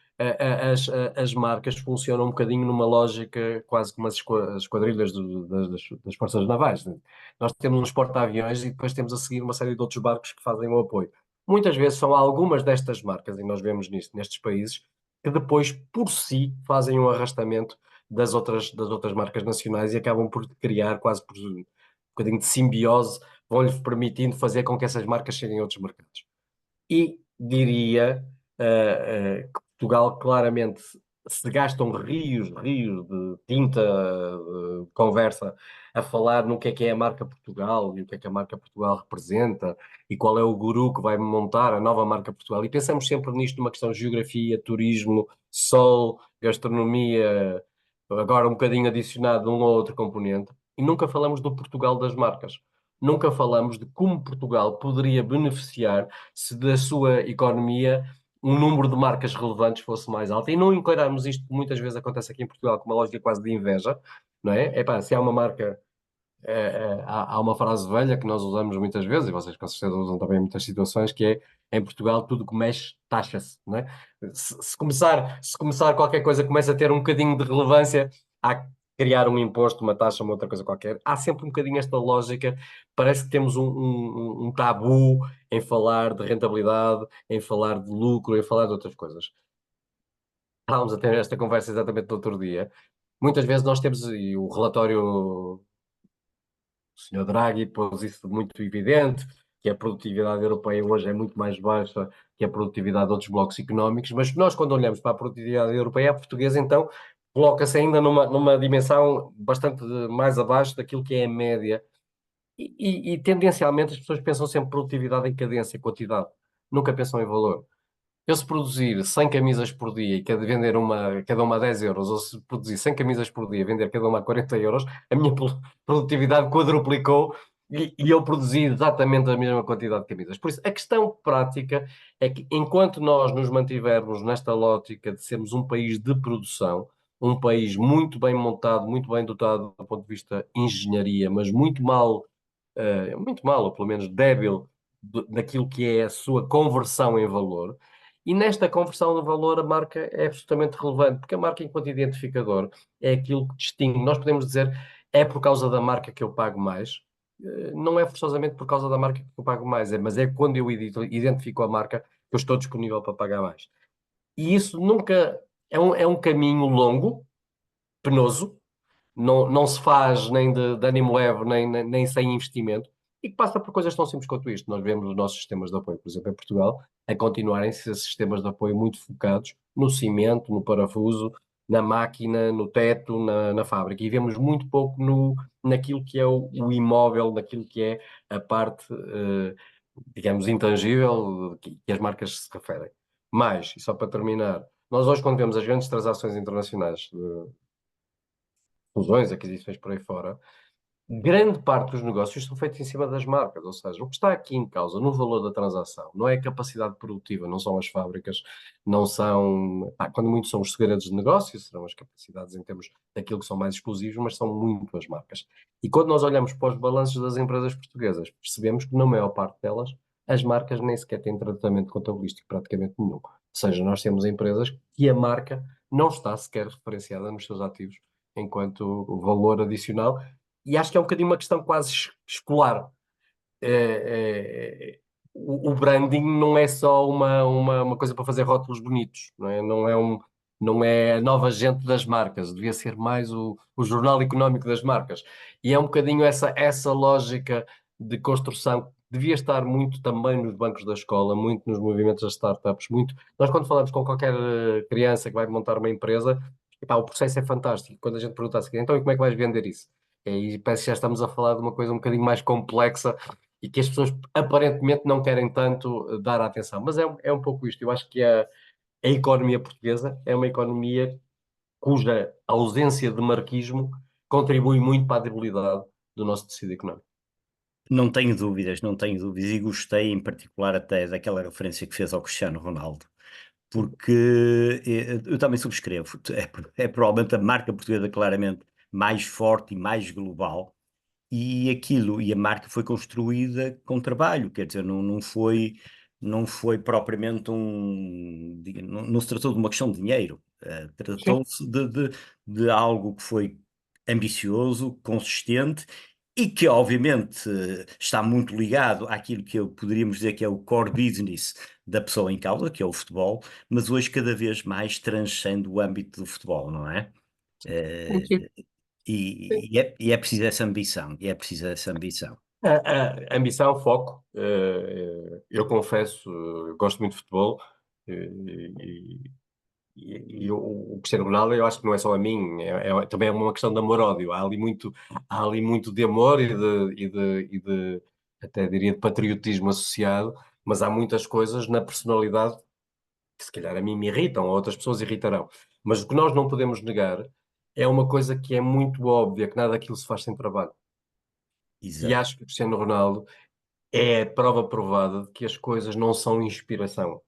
as marcas funcionam um bocadinho numa lógica quase como as esquadrilhas das forças navais, né? Nós temos uns porta-aviões e depois temos a seguir uma série de outros barcos que fazem o apoio. Muitas vezes são algumas destas marcas, e nós vemos nisto nestes países, que depois, por si, fazem um arrastamento das outras marcas nacionais e acabam por criar quase por um bocadinho de simbiose, vão-lhe permitindo fazer com que essas marcas cheguem a outros mercados. E diria que Portugal claramente se gastam rios, rios de tinta, de conversa a falar no que é a marca Portugal e o que é que a marca Portugal representa e qual é o guru que vai montar a nova marca Portugal. E pensamos sempre nisto numa questão de geografia, turismo, sol, gastronomia, agora um bocadinho adicionado um ou outro componente, e nunca falamos do Portugal das marcas. Nunca falamos de como Portugal poderia beneficiar se da sua economia um número de marcas relevantes fosse mais alto. E não encararmos isto que muitas vezes acontece aqui em Portugal com uma lógica quase de inveja, não é? Epá, se há uma marca, há uma frase velha que nós usamos muitas vezes, e vocês com certeza usam também em muitas situações, que é em Portugal tudo que mexe taxa-se, não é? Se começar qualquer coisa começa a ter um bocadinho de relevância, há que criar um imposto, uma taxa, uma outra coisa qualquer. Há sempre um bocadinho esta lógica, parece que temos um tabu em falar de rentabilidade, em falar de lucro, em falar de outras coisas. Estávamos a ter esta conversa exatamente no outro dia. Muitas vezes nós temos, e o relatório o Sr. Draghi pôs isso muito evidente, que a produtividade europeia hoje é muito mais baixa que a produtividade de outros blocos económicos, mas nós, quando olhamos para a produtividade europeia, a portuguesa, então, coloca-se ainda numa dimensão bastante mais abaixo daquilo que é a média. E tendencialmente as pessoas pensam sempre produtividade em cadência, quantidade, nunca pensam em valor. Eu se produzir 100 camisas por dia e vender cada uma a 10 euros, ou se produzir 100 camisas por dia e vender cada uma a 40 euros, a minha produtividade quadruplicou e eu produzi exatamente a mesma quantidade de camisas. Por isso, a questão prática é que enquanto nós nos mantivermos nesta lógica de sermos um país de produção, um país muito bem montado, muito bem dotado do ponto de vista de engenharia, mas muito mal, ou pelo menos débil, daquilo que é a sua conversão em valor, e nesta conversão de valor, a marca é absolutamente relevante, porque a marca, enquanto identificador, é aquilo que distingue. Nós podemos dizer, é por causa da marca que eu pago mais. Não é forçosamente por causa da marca que eu pago mais, mas é quando eu identifico a marca que eu estou disponível para pagar mais. E isso nunca é um caminho longo, penoso, não se faz nem de ânimo leve, nem sem investimento, e que passa por coisas tão simples quanto isto. Nós vemos os nossos sistemas de apoio, por exemplo, em Portugal, a continuarem a ser sistemas de apoio muito focados no cimento, no parafuso, na máquina, no teto, na fábrica, e vemos muito pouco naquilo que é o imóvel, naquilo que é a parte, digamos, intangível que as marcas se referem. Mas, e só para terminar, nós hoje, quando vemos as grandes transações internacionais fusões, aquisições por aí fora, grande parte dos negócios são feitos em cima das marcas, ou seja, o que está aqui em causa no valor da transação não é a capacidade produtiva, não são as fábricas, não são, quando muito são os segredos de negócio, serão as capacidades em termos daquilo que são mais exclusivos, mas são muito as marcas. E quando nós olhamos para os balanços das empresas portuguesas, percebemos que na maior parte delas as marcas nem sequer têm tratamento contabilístico praticamente nenhum. Ou seja, nós temos empresas que a marca não está sequer referenciada nos seus ativos enquanto valor adicional, e acho que é um bocadinho uma questão quase escolar. O branding não é só uma coisa para fazer rótulos bonitos, não é? Não é a nova gente das marcas, devia ser mais o jornal económico das marcas. E é um bocadinho essa lógica de construção que devia estar muito também nos bancos da escola, muito nos movimentos das startups, muito. Nós, quando falamos com qualquer criança que vai montar uma empresa, epá, o processo é fantástico. Quando a gente pergunta assim, então e como é que vais vender isso? E parece que já estamos a falar de uma coisa um bocadinho mais complexa e que as pessoas aparentemente não querem tanto dar atenção. Mas é um pouco isto. Eu acho que a economia portuguesa é uma economia cuja ausência de marquismo contribui muito para a debilidade do nosso tecido económico. Não tenho dúvidas, não tenho dúvidas, e gostei em particular até daquela referência que fez ao Cristiano Ronaldo, porque eu também subscrevo. É provavelmente a marca portuguesa claramente mais forte e mais global. E a marca foi construída com trabalho, quer dizer, não foi propriamente não se tratou de uma questão de dinheiro. Sim. Tratou-se de algo que foi ambicioso, consistente e que, obviamente, está muito ligado àquilo que poderíamos dizer que é o core business da pessoa em causa, que é o futebol, mas hoje cada vez mais transcende o âmbito do futebol, não é? Sim, Eh, sim. e é preciso essa ambição, e é preciso essa ambição. A ambição, foco. Eu confesso, gosto muito de futebol. E o Cristiano Ronaldo, eu acho que não é só a mim, também é uma questão de amor-ódio. Há ali muito de amor e de, até diria, de patriotismo associado, mas há muitas coisas na personalidade que se calhar a mim me irritam, ou outras pessoas irritarão. Mas o que nós não podemos negar é uma coisa que é muito óbvia, que nada daquilo se faz sem trabalho. E Exato. acho que o Cristiano Ronaldo é a prova provada de que as coisas não são inspiração.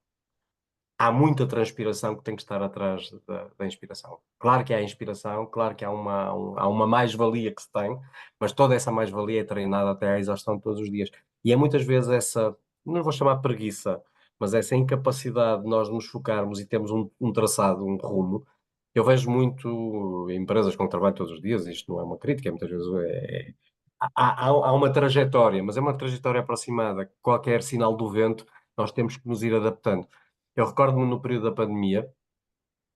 Há muita transpiração que tem que estar atrás da inspiração. Claro que há inspiração, claro que há uma mais-valia que se tem, mas toda essa mais-valia é treinada até à exaustão todos os dias. E é muitas vezes essa, não vou chamar preguiça, mas essa incapacidade de nós nos focarmos e termos um traçado, um rumo. Eu vejo muito empresas com que trabalho todos os dias, isto não é uma crítica, muitas vezes há uma trajetória, mas é uma trajetória aproximada. Qualquer sinal do vento, nós temos que nos ir adaptando. Eu recordo-me no período da pandemia,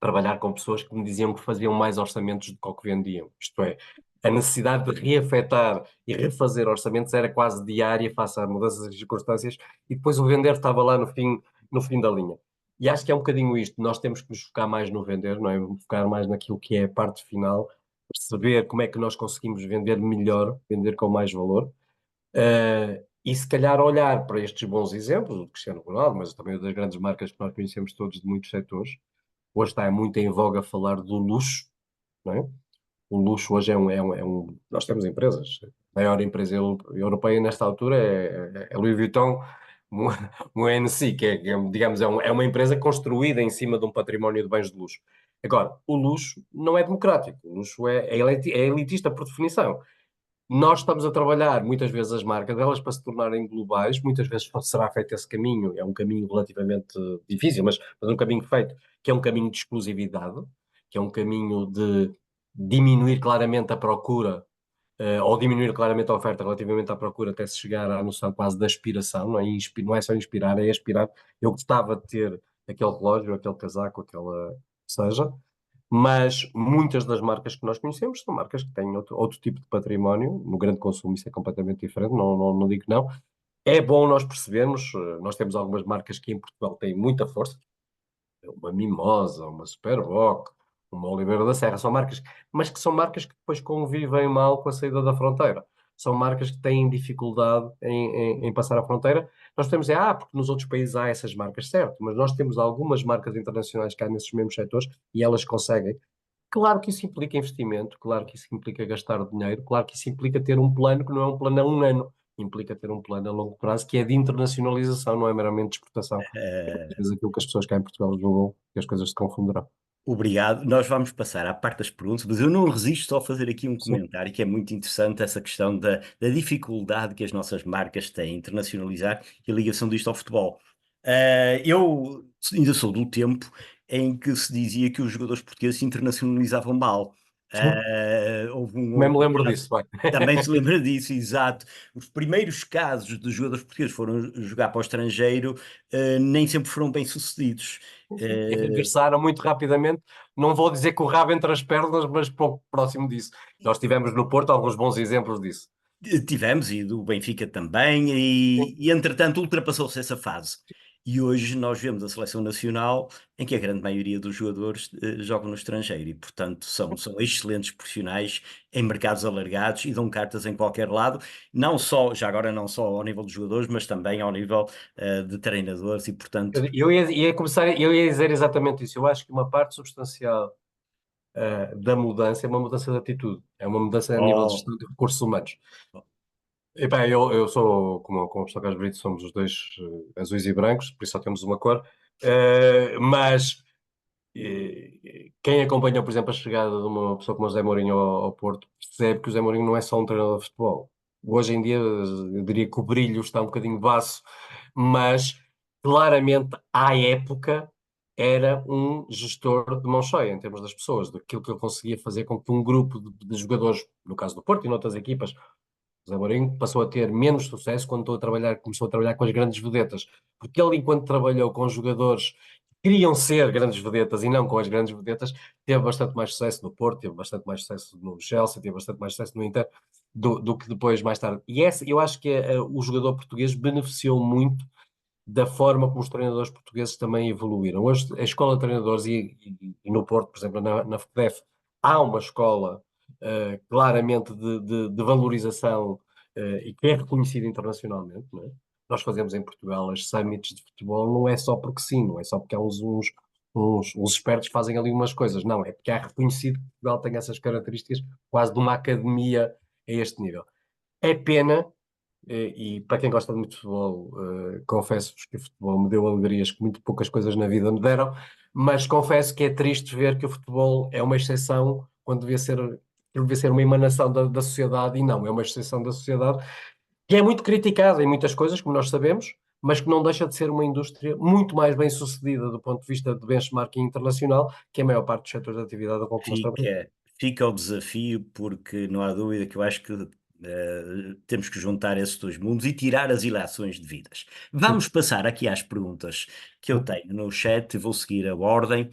trabalhar com pessoas que me diziam que faziam mais orçamentos do que o que vendiam. Isto é, a necessidade de reafetar e refazer orçamentos era quase diária face a mudanças de circunstâncias e depois o vender estava lá no fim da linha. E acho que é um bocadinho isto. Nós temos que nos focar mais no vender, não é? Focar mais naquilo que é a parte final, perceber como é que nós conseguimos vender melhor, vender com mais valor. E se calhar olhar para estes bons exemplos, o de Cristiano Ronaldo, mas também o das grandes marcas que nós conhecemos todos de muitos setores. Hoje está muito em voga falar do luxo, não é? O luxo hoje nós temos empresas. A maior empresa europeia nesta altura é Louis Vuitton, Mo- Moenci, digamos, é uma empresa construída em cima de um património de bens de luxo. Agora, o luxo não é democrático. O luxo é elitista por definição. Nós estamos a trabalhar muitas vezes as marcas, elas para se tornarem globais, muitas vezes será feito esse caminho, é um caminho relativamente difícil, mas um caminho feito, que é um caminho de exclusividade, que é um caminho de diminuir claramente a procura, ou diminuir claramente a oferta relativamente à procura, até se chegar à noção quase da aspiração, não é, não é só inspirar, é aspirar. Eu gostava de ter aquele relógio, aquele casaco, aquela seja, mas muitas das marcas que nós conhecemos são marcas que têm outro tipo de património. No grande consumo isso é completamente diferente, não digo que não. É bom nós percebermos, nós temos algumas marcas que em Portugal têm muita força, uma Mimosa, uma Superboc, uma Oliveira da Serra, são marcas, mas que são marcas que depois convivem mal com a saída da fronteira. São marcas que têm dificuldade em passar a fronteira. Nós temos, porque nos outros países há essas marcas, certo, mas nós temos algumas marcas internacionais que há nesses mesmos setores e elas conseguem. Claro que isso implica investimento, claro que isso implica gastar dinheiro, claro que isso implica ter um plano que não é um plano a um ano, implica ter um plano a longo prazo que é de internacionalização, não é meramente de exportação. Às vezes aquilo que as pessoas cá em Portugal julgam que as coisas se confundirão. Obrigado. Nós vamos passar à parte das perguntas, mas eu não resisto só a fazer aqui um Sim. comentário que é muito interessante, essa questão da dificuldade que as nossas marcas têm em internacionalizar e a ligação disto ao futebol. Eu ainda sou do tempo em que se dizia que os jogadores portugueses se internacionalizavam mal. Sim. Houve um Também me outro lembro caso, disso, bem. também se lembra disso, exato. Os primeiros casos de jogadores portugueses foram jogar para o estrangeiro, nem sempre foram bem sucedidos. Sim. E regressaram muito rapidamente. Não vou dizer com o rabo entre as pernas, mas pouco próximo disso. Nós tivemos no Porto alguns bons exemplos disso. Tivemos, e do Benfica também, e entretanto ultrapassou-se essa fase. E hoje nós vemos a seleção nacional em que a grande maioria dos jogadores jogam no estrangeiro e, portanto, são excelentes profissionais em mercados alargados e dão cartas em qualquer lado, não só, já agora não só ao nível dos jogadores, mas também ao nível de treinadores e, portanto, Eu ia dizer exatamente isso. Eu acho que uma parte substancial da mudança é uma mudança de atitude, é uma mudança a nível de oh, gestão de recursos humanos. Eu sou, como o professor Carlos Brito, somos os dois azuis e brancos, por isso só temos uma cor. Mas quem acompanha, por exemplo, a chegada de uma pessoa como o José Mourinho ao Porto, percebe que o José Mourinho não é só um treinador de futebol. Hoje em dia, eu diria que o brilho está um bocadinho baço, mas claramente, à época, era um gestor de mão cheia, em termos das pessoas, daquilo que ele conseguia fazer com que um grupo de jogadores, no caso do Porto e noutras equipas, José Mourinho passou a ter menos sucesso quando começou a trabalhar com as grandes vedetas, porque ele, enquanto trabalhou com jogadores que queriam ser grandes vedetas e não com as grandes vedetas, teve bastante mais sucesso no Porto, teve bastante mais sucesso no Chelsea, teve bastante mais sucesso no Inter do que depois, mais tarde. E eu acho que o jogador português beneficiou muito da forma como os treinadores portugueses também evoluíram. Hoje, a escola de treinadores, e no Porto, por exemplo, na FPDEF, há uma escola claramente de valorização e que é reconhecida internacionalmente. Não é? Nós fazemos em Portugal as summits de futebol, não é só porque sim, não é só porque há uns espertos que fazem ali umas coisas, não, é porque é reconhecido que Portugal tem essas características quase de uma academia a este nível. É pena e para quem gosta muito de futebol, confesso-vos que o futebol me deu alegrias que muito poucas coisas na vida me deram, mas confesso que é triste ver que o futebol é uma exceção quando devia ser uma emanação da sociedade, e não, é uma exceção da sociedade, que é muito criticada em muitas coisas, como nós sabemos, mas que não deixa de ser uma indústria muito mais bem sucedida do ponto de vista de benchmarking internacional, que é a maior parte dos setores de atividade com que nós trabalhamos. Fica o desafio, porque não há dúvida que eu acho que temos que juntar esses dois mundos e tirar as ilações devidas. Sim. Vamos passar aqui às perguntas que eu tenho no chat, vou seguir a ordem.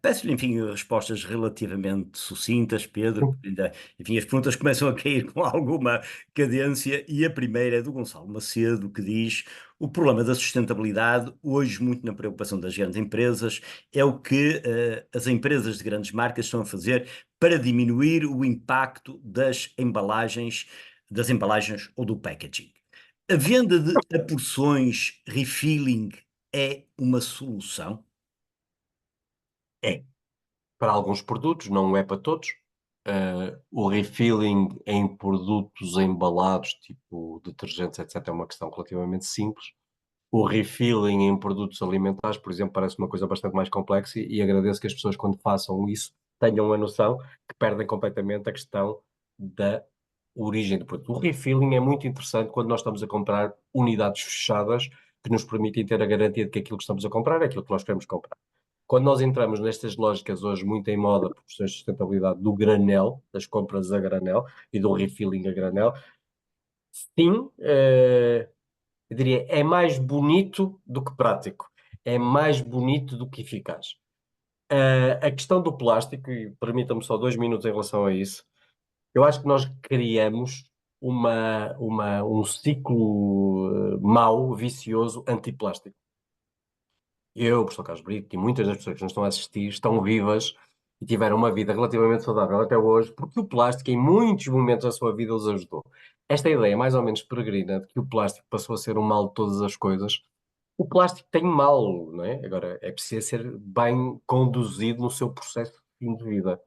Peço-lhe, enfim, respostas relativamente sucintas, Pedro, porque ainda, enfim, as perguntas começam a cair com alguma cadência, e a primeira é do Gonçalo Macedo, que diz: o problema da sustentabilidade, hoje muito na preocupação das grandes empresas, é o que as empresas de grandes marcas estão a fazer para diminuir o impacto das embalagens ou do packaging. A venda de porções refilling é uma solução? É, para alguns produtos, não é para todos. O refilling em produtos embalados, tipo detergentes, etc., é uma questão relativamente simples. O refilling em produtos alimentares, por exemplo, parece uma coisa bastante mais complexa e agradeço que as pessoas, quando façam isso, tenham a noção que perdem completamente a questão da origem do produto. O refilling é muito interessante quando nós estamos a comprar unidades fechadas que nos permitem ter a garantia de que aquilo que estamos a comprar é aquilo que nós queremos comprar. Quando nós entramos nestas lógicas hoje muito em moda por questões de sustentabilidade do granel, das compras a granel e do refilling a granel, sim, eu diria, é mais bonito do que prático, é mais bonito do que eficaz. A questão do plástico, e permita-me só 2 minutos em relação a isso, eu acho que nós criamos um ciclo mau, vicioso, antiplástico. Eu, o professor Carlos Brito e muitas das pessoas que nos estão a assistir estão vivas e tiveram uma vida relativamente saudável até hoje, porque o plástico, em muitos momentos da sua vida, os ajudou. Esta ideia, mais ou menos peregrina, de que o plástico passou a ser o mal de todas as coisas, o plástico tem mal, não é? Agora, é preciso ser bem conduzido no seu processo de fim de vida.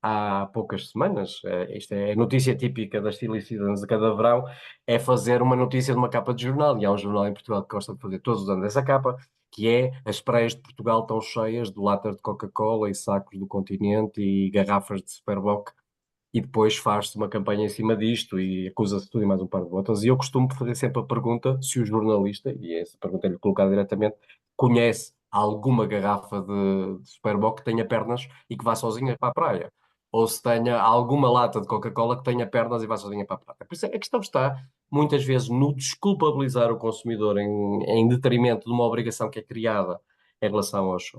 Há poucas semanas, isto é notícia típica das Silly Seasons de cada verão, é fazer uma notícia de uma capa de jornal, e há um jornal em Portugal que gosta de fazer todos os anos essa capa, que é: as praias de Portugal estão cheias de latas de Coca-Cola e sacos do Continente e garrafas de Superboc, e depois faz-se uma campanha em cima disto e acusa-se tudo e mais um par de botas. E eu costumo fazer sempre a pergunta se o jornalista, e essa pergunta é-lhe colocada diretamente, conhece alguma garrafa de Superboc que tenha pernas e que vá sozinha para a praia. Ou se tenha alguma lata de Coca-Cola que tenha pernas e vá sozinha para a praia. Por isso, a questão está, muitas vezes, no desculpabilizar o consumidor em detrimento de uma obrigação que é criada em relação aos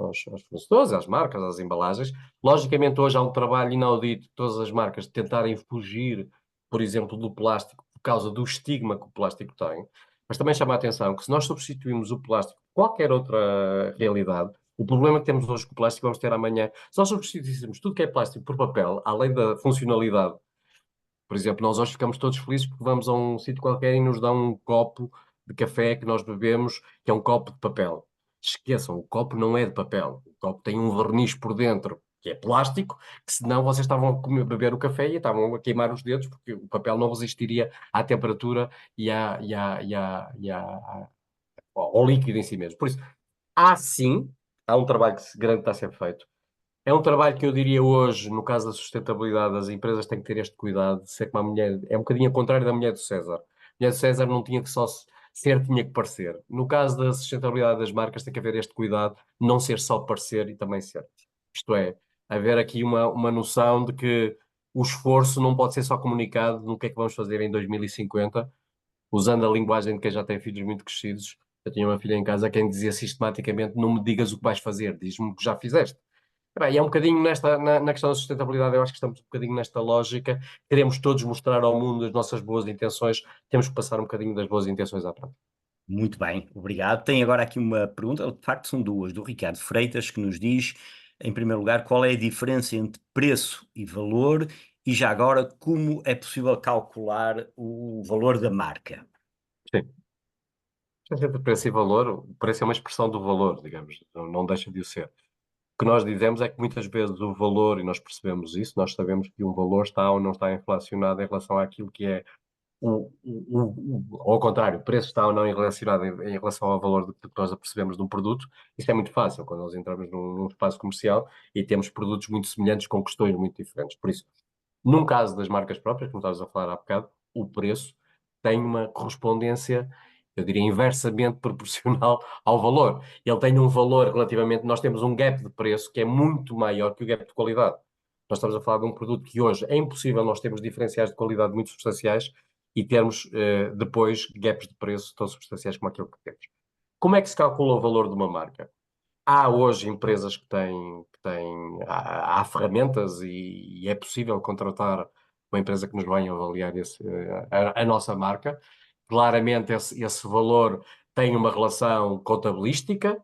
fornecedores, às marcas, às embalagens. Logicamente, hoje há um trabalho inaudito de todas as marcas de tentarem fugir, por exemplo, do plástico por causa do estigma que o plástico tem. Mas também chama a atenção que, se nós substituirmos o plástico por qualquer outra realidade, o problema que temos hoje com o plástico vamos ter amanhã. Se nós substituíssemos tudo que é plástico por papel, além da funcionalidade, por exemplo, nós hoje ficamos todos felizes porque vamos a um sítio qualquer e nos dão um copo de café que nós bebemos, que é um copo de papel. Esqueçam, o copo não é de papel. O copo tem um verniz por dentro, que é plástico, que senão vocês estavam a beber o café e estavam a queimar os dedos, porque o papel não resistiria à temperatura e ao líquido em si mesmo. Por isso, Há sim, há um trabalho grande que está a ser feito. É um trabalho que eu diria hoje, no caso da sustentabilidade, as empresas têm que ter este cuidado de ser como a mulher, é um bocadinho ao contrário da mulher de César. A mulher de César não tinha que só ser, tinha que parecer. No caso da sustentabilidade das marcas, tem que haver este cuidado, não ser só parecer e também ser. Isto é, haver aqui uma noção de que o esforço não pode ser só comunicado no que é que vamos fazer em 2050, usando a linguagem de quem já tem filhos muito crescidos. Eu tinha uma filha em casa quem dizia sistematicamente: não me digas o que vais fazer, diz-me o que já fizeste. Bem, e é um bocadinho na questão da sustentabilidade, eu acho que estamos um bocadinho nesta lógica. Queremos todos mostrar ao mundo as nossas boas intenções, temos que passar um bocadinho das boas intenções à prática. Muito bem, obrigado. Tem agora aqui uma pergunta, de facto são duas, do Ricardo Freitas, que nos diz, em primeiro lugar, qual é a diferença entre preço e valor e já agora como é possível calcular o valor da marca. Sim. Entre preço e valor, o preço é uma expressão do valor, digamos, não deixa de o ser. O que nós dizemos é que muitas vezes o valor, e nós percebemos isso, nós sabemos que um valor está ou não está inflacionado em relação àquilo que é ou ao contrário, o preço está ou não relacionado em relação ao valor que nós apercebemos de um produto. Isso é muito fácil quando nós entramos num espaço comercial e temos produtos muito semelhantes com questões muito diferentes. Por isso, num caso das marcas próprias, como estavas a falar há bocado, o preço tem uma correspondência, eu diria, inversamente proporcional ao valor. Ele tem um valor relativamente. Nós temos um gap de preço que é muito maior que o gap de qualidade. Nós estamos a falar de um produto que hoje é impossível nós termos diferenciais de qualidade muito substanciais e termos depois gaps de preço tão substanciais como aquilo que temos. Como é que se calcula o valor de uma marca? Há hoje empresas há ferramentas e é possível contratar uma empresa que nos venha avaliar a nossa marca. Claramente esse valor tem uma relação contabilística,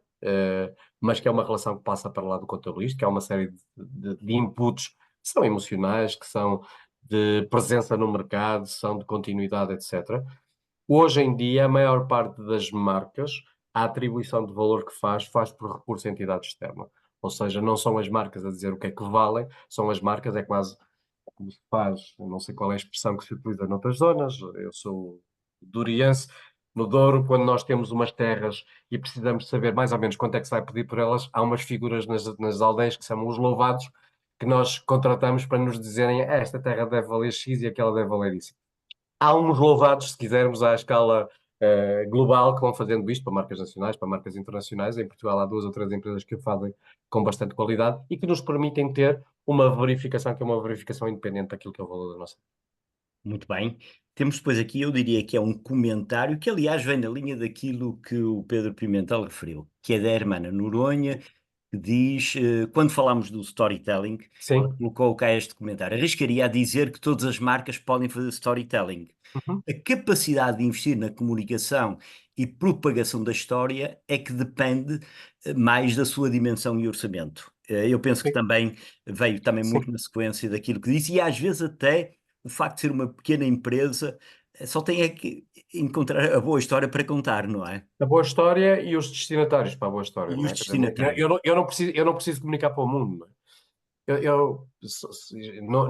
mas que é uma relação que passa para lá do contabilístico. Há uma série de inputs que são emocionais, que são de presença no mercado, são de continuidade, etc. Hoje em dia, a maior parte das marcas, a atribuição de valor que faz por recurso à entidade externa. Ou seja, não são as marcas a dizer o que é que valem, são as marcas, é quase como se faz, eu não sei qual é a expressão que se utiliza noutras zonas, eu sou duriense, no Douro, quando nós temos umas terras e precisamos saber mais ou menos quanto é que se vai pedir por elas, há umas figuras nas aldeias que se chamam os louvados, que nós contratamos para nos dizerem: esta terra deve valer X e aquela deve valer isso". Há uns louvados, se quisermos, à escala global, que vão fazendo isto para marcas nacionais, para marcas internacionais. Em Portugal há duas ou três empresas que o fazem com bastante qualidade e que nos permitem ter uma verificação que é uma verificação independente daquilo que é o valor da nossa. Muito bem. Temos depois aqui, eu diria que é um comentário que, aliás, vem na linha daquilo que o Pedro Pimentel referiu, que é da Hermana Noronha, que diz, quando falamos do storytelling, ela Sim. colocou cá este comentário: arriscaria a dizer que todas as marcas podem fazer storytelling. Uhum. A capacidade de investir na comunicação e propagação da história é que depende mais da sua dimensão e orçamento. Eu penso que Sim. também veio também Sim. muito na sequência daquilo que disse, e às vezes até o facto de ser uma pequena empresa só tem é que encontrar a boa história para contar, não é? A boa história e os destinatários para a boa história, E não os é? Quer dizer, destinatários. eu não preciso comunicar para o mundo, não é?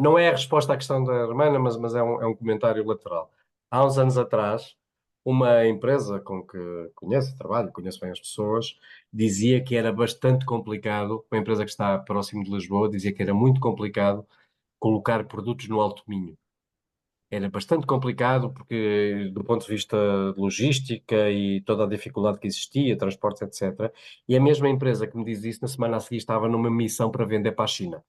Não é a resposta à questão da hermana, mas é um comentário lateral. Há uns anos atrás, uma empresa com que conheço, trabalho, conheço bem as pessoas, dizia que era bastante complicado, uma empresa que está próximo de Lisboa, dizia que era muito complicado colocar produtos no Alto Minho. Era bastante complicado porque, do ponto de vista de logística e toda a dificuldade que existia, transportes, etc. E a mesma empresa que me diz isso, na semana a seguir estava numa missão para vender para a China.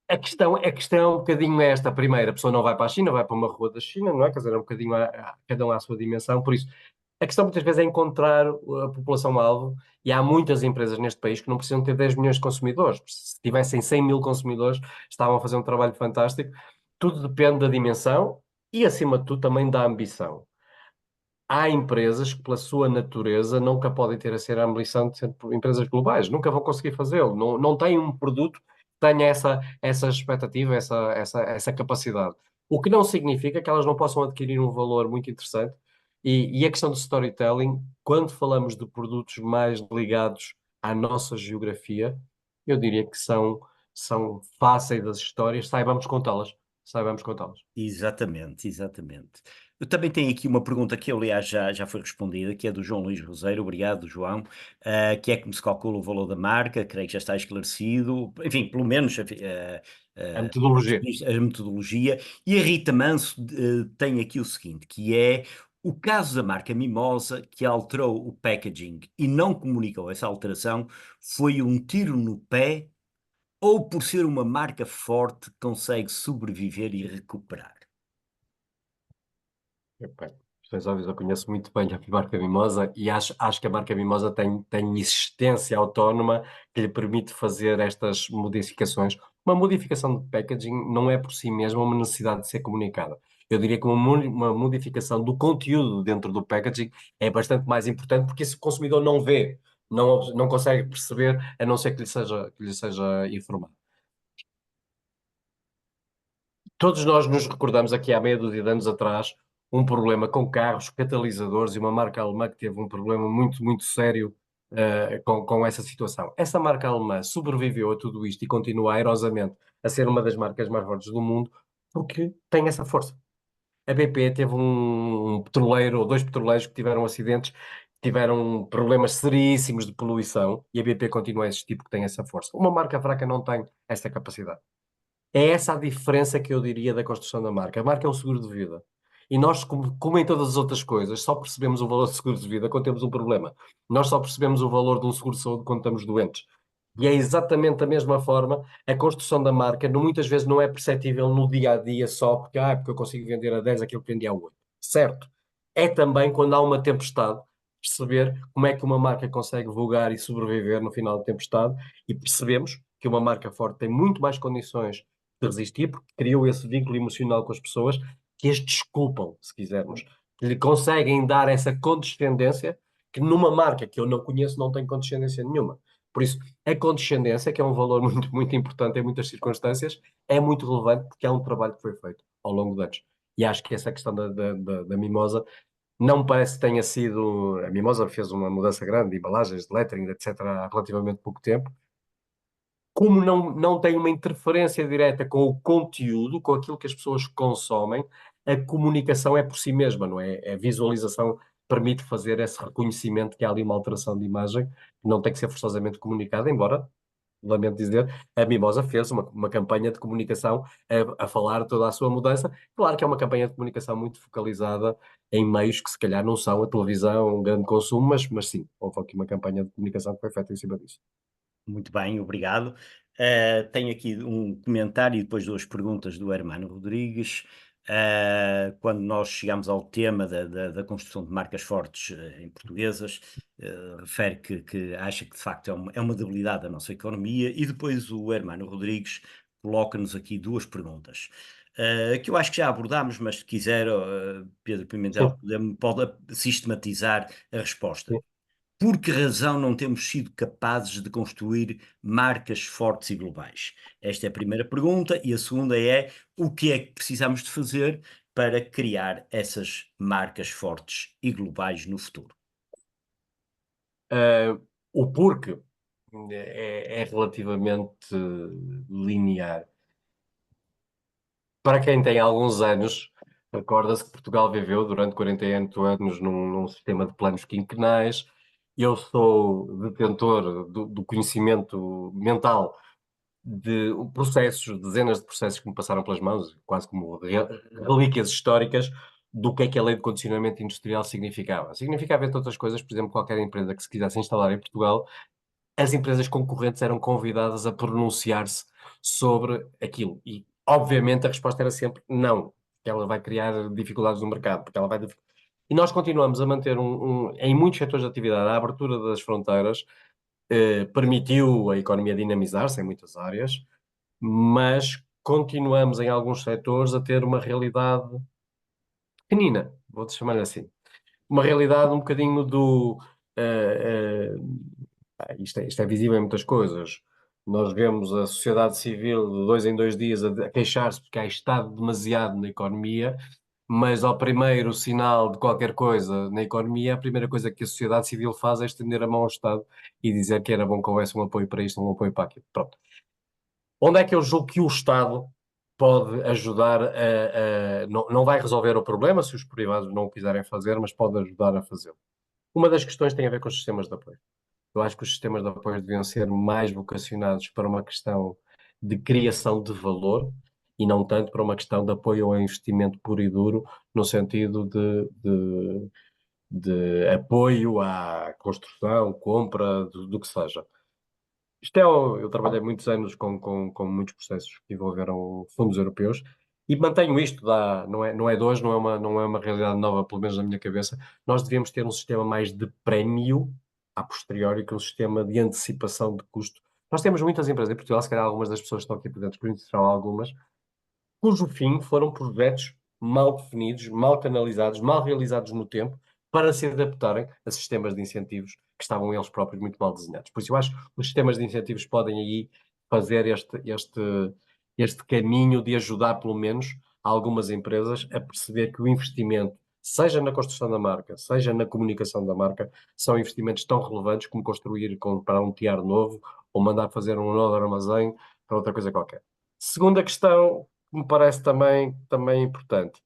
A questão é um bocadinho esta. Primeiro, a pessoa não vai para a China, vai para uma rua da China, não é? Quer dizer, é um bocadinho cada um à sua dimensão. Por isso, a questão muitas vezes é encontrar a população-alvo e há muitas empresas neste país que não precisam ter 10 milhões de consumidores. Se tivessem 100 mil consumidores, estavam a fazer um trabalho fantástico. Tudo depende da dimensão e, acima de tudo, também da ambição. Há empresas que, pela sua natureza, nunca podem ter a ser a ambição de ser empresas globais, nunca vão conseguir fazê-lo. Não têm um produto que tenha essa expectativa, essa capacidade. O que não significa que elas não possam adquirir um valor muito interessante. E a questão do storytelling, quando falamos de produtos mais ligados à nossa geografia, eu diria que são fáceis das histórias, saibamos contá-las. Saibamos contá-las. Exatamente, exatamente. Eu também tenho aqui uma pergunta que, aliás, já foi respondida, que é do João Luís Roseiro, obrigado, João, que é como se calcula o valor da marca, creio que já está esclarecido, enfim, pelo menos A metodologia. a metodologia. E a Rita Manso tem aqui o seguinte, que é o caso da marca Mimosa, que alterou o packaging e não comunicou essa alteração, foi um tiro no pé ou por ser uma marca forte consegue sobreviver e recuperar? Epá, questões óbvias, eu conheço muito bem a marca Mimosa e acho que a marca Mimosa tem existência autónoma que lhe permite fazer estas modificações. Uma modificação de packaging não é por si mesma uma necessidade de ser comunicada. Eu diria que uma modificação do conteúdo dentro do packaging é bastante mais importante porque esse consumidor não vê, não consegue perceber, a não ser que lhe seja informado. Todos nós nos recordamos aqui há meia dúzia de anos atrás um problema com carros, catalisadores e uma marca alemã que teve um problema muito, muito sério com essa situação. Essa marca alemã sobreviveu a tudo isto e continua airosamente a ser uma das marcas mais fortes do mundo porque tem essa força. A BP teve um petroleiro ou dois petroleiros que tiveram acidentes, tiveram problemas seríssimos de poluição e a BP continua a existir porque tem essa força. Uma marca fraca não tem essa capacidade. É essa a diferença que eu diria da construção da marca. A marca é um seguro de vida. E nós, como em todas as outras coisas, só percebemos o valor de seguro de vida quando temos um problema. Nós só percebemos o valor de um seguro de saúde quando estamos doentes. E é exatamente da mesma forma a construção da marca, muitas vezes não é perceptível no dia a dia só porque eu consigo vender a 10 aquilo que vendi a 8. Certo. É também quando há uma tempestade, perceber como é que uma marca consegue vogar e sobreviver no final da tempestade e percebemos que uma marca forte tem muito mais condições de resistir, porque criou esse vínculo emocional com as pessoas que as desculpam, se quisermos, que lhe conseguem dar essa condescendência que numa marca que eu não conheço não tem condescendência nenhuma. Por isso, a condescendência, que é um valor muito, muito importante em muitas circunstâncias, é muito relevante porque é um trabalho que foi feito ao longo de anos. E acho que essa questão da Mimosa não me parece que tenha sido. A Mimosa fez uma mudança grande de embalagens, de lettering, etc., há relativamente pouco tempo, como não tem uma interferência direta com o conteúdo, com aquilo que as pessoas consomem, a comunicação é por si mesma, não é? A visualização permite fazer esse reconhecimento que há ali uma alteração de imagem, que não tem que ser forçosamente comunicada, embora, lamento dizer, a Mimosa fez uma campanha de comunicação a falar toda a sua mudança. Claro que é uma campanha de comunicação muito focalizada em meios que se calhar não são a televisão, um grande consumo, mas sim, houve aqui uma campanha de comunicação que foi feita em cima disso. Muito bem, obrigado. Tenho aqui um comentário e depois duas perguntas do Hermano Rodrigues. Quando nós chegamos ao tema da construção de marcas fortes em portuguesas, refere que acha que de facto é uma debilidade da nossa economia, e depois o Hermano Rodrigues coloca-nos aqui duas perguntas. Que eu acho que já abordámos, mas se quiser, Pedro Pimentel, Sim, pode sistematizar a resposta. sim. Por que razão não temos sido capazes de construir marcas fortes e globais? Esta é a primeira pergunta. E a segunda é: o que é que precisamos de fazer para criar essas marcas fortes e globais no futuro? Uh, o porquê é relativamente linear. Para quem tem alguns anos, recorda-se que Portugal viveu durante 48 anos num sistema de planos quinquenais. Eu sou detentor do conhecimento mental de processos, dezenas de processos que me passaram pelas mãos, quase como relíquias históricas, do que é que a lei de condicionamento industrial significava. Significava, entre outras coisas, por exemplo, qualquer empresa que se quisesse instalar em Portugal, as empresas concorrentes eram convidadas a pronunciar-se sobre aquilo. E, obviamente, a resposta era sempre não, porque ela vai criar dificuldades no mercado, porque ela vai. E nós continuamos a manter em muitos setores de atividade, a abertura das fronteiras permitiu a economia dinamizar-se em muitas áreas, mas continuamos em alguns setores a ter uma realidade pequenina, vou-te chamar assim. Uma realidade um bocadinho do. eh, isto é visível em muitas coisas. Nós vemos a sociedade civil de 2 em 2 dias a queixar-se porque há Estado demasiado na economia, mas ao primeiro sinal de qualquer coisa na economia, a primeira coisa que a sociedade civil faz é estender a mão ao Estado e dizer que era bom que houvesse um apoio para isto, um apoio para aquilo. Pronto. Onde é que eu julgo que o Estado pode ajudar não, não vai resolver o problema se os privados não o quiserem fazer, mas pode ajudar a fazê-lo. Uma das questões tem a ver com os sistemas de apoio. Eu acho que os sistemas de apoio deviam ser mais vocacionados para uma questão de criação de valor e não tanto para uma questão de apoio ao investimento puro e duro, no sentido de apoio à construção, compra, do que seja. Eu trabalhei muitos anos com muitos processos que envolveram fundos europeus e mantenho isto, não é de hoje, não é uma realidade nova, pelo menos na minha cabeça. Nós devíamos ter um sistema mais de prémio a posteriori que um sistema de antecipação de custo. Nós temos muitas empresas em Portugal, se calhar algumas das pessoas que estão aqui presentes conhecerão algumas, cujo fim foram projetos mal definidos, mal canalizados, mal realizados no tempo, para se adaptarem a sistemas de incentivos que estavam eles próprios muito mal desenhados. Por isso, eu acho que os sistemas de incentivos podem aí fazer este caminho de ajudar, pelo menos, algumas empresas a perceber que o investimento, seja na construção da marca, seja na comunicação da marca, são investimentos tão relevantes como construir, comprar um tiar novo ou mandar fazer um novo armazém para outra coisa qualquer. Segunda questão, me parece também importante.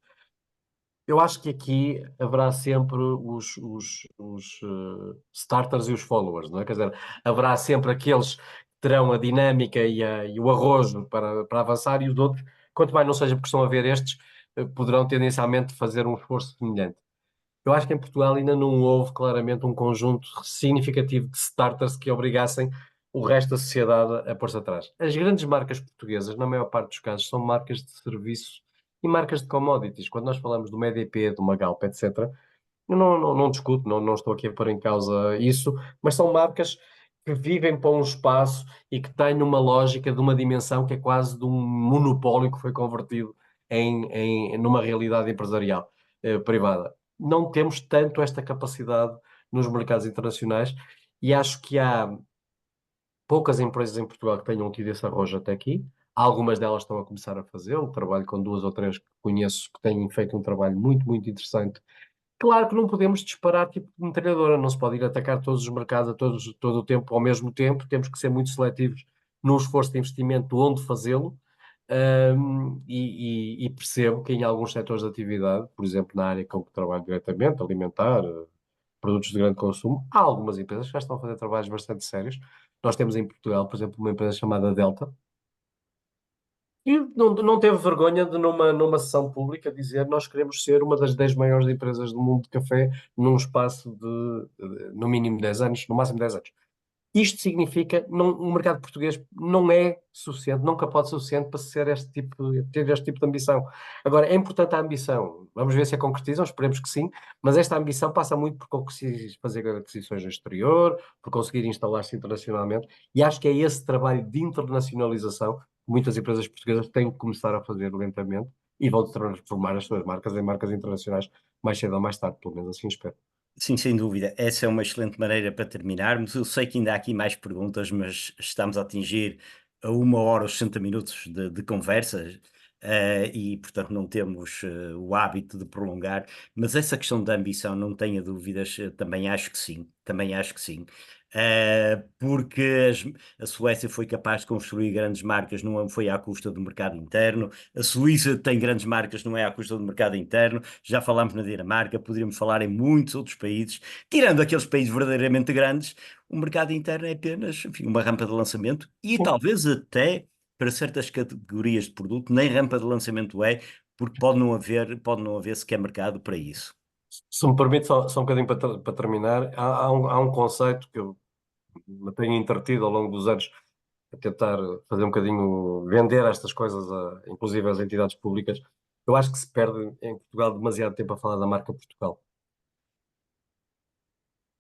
Eu acho que aqui haverá sempre os starters e os followers, não é? Quer dizer, haverá sempre aqueles que terão a dinâmica e o arrojo para avançar e os outros, quanto mais não seja porque estão a ver estes, poderão tendencialmente fazer um esforço semelhante. Eu acho que em Portugal ainda não houve claramente um conjunto significativo de startups que obrigassem o resto da sociedade a pôr-se atrás. As grandes marcas portuguesas, na maior parte dos casos, são marcas de serviço e marcas de commodities. Quando nós falamos de uma EDP, de uma Galp, etc., eu não discuto, não estou aqui a pôr em causa isso, mas são marcas que vivem para um espaço e que têm uma lógica de uma dimensão que é quase de um monopólio que foi convertido numa realidade empresarial privada. Não temos tanto esta capacidade nos mercados internacionais e acho que há poucas empresas em Portugal que tenham tido esse arrojo até aqui. Algumas delas estão a começar a fazê-lo. Trabalho com duas ou três que conheço que têm feito um trabalho muito, muito interessante. Claro que não podemos disparar tipo de metralhadora, não se pode ir atacar todos os mercados todo o tempo ao mesmo tempo, temos que ser muito seletivos no esforço de investimento onde fazê-lo, e percebo que em alguns setores de atividade, por exemplo, na área com que trabalho diretamente, alimentar, produtos de grande consumo, há algumas empresas que já estão a fazer trabalhos bastante sérios. Nós temos em Portugal, por exemplo, uma empresa chamada Delta, e não teve vergonha de, numa sessão pública, dizer nós queremos ser uma das 10 maiores empresas do mundo de café num espaço no mínimo 10 anos, no máximo 10 anos. Isto significa que o mercado português não é suficiente, nunca pode ser suficiente para ter este tipo de ambição. Agora, é importante a ambição. Vamos ver se a concretizam, esperemos que sim, mas esta ambição passa muito por conseguir fazer aquisições no exterior, por conseguir instalar-se internacionalmente, e acho que é esse trabalho de internacionalização que muitas empresas portuguesas têm que começar a fazer lentamente e vão transformar as suas marcas em marcas internacionais mais cedo ou mais tarde, pelo menos assim espero. Sim, sem dúvida. Essa é uma excelente maneira para terminarmos. Eu sei que ainda há aqui mais perguntas, mas estamos a atingir a 1 hora os 60 minutos de conversa, e, portanto, não temos o hábito de prolongar. Mas essa questão da ambição, não tenha dúvidas, também acho que sim. Também acho que sim. Porque a Suécia foi capaz de construir grandes marcas, não foi à custa do mercado interno. A Suíça tem grandes marcas, não é à custa do mercado interno. Já falámos na Dinamarca, poderíamos falar em muitos outros países. Tirando aqueles países verdadeiramente grandes, o mercado interno é apenas, enfim, uma rampa de lançamento e talvez até para certas categorias de produto, nem rampa de lançamento é, porque pode não haver sequer mercado para isso. Se me permite, só um bocadinho para terminar, há um conceito que eu me tenho entretido ao longo dos anos a tentar fazer um bocadinho, vender estas coisas, inclusive às entidades públicas. Eu acho que se perde em Portugal demasiado tempo a falar da marca Portugal.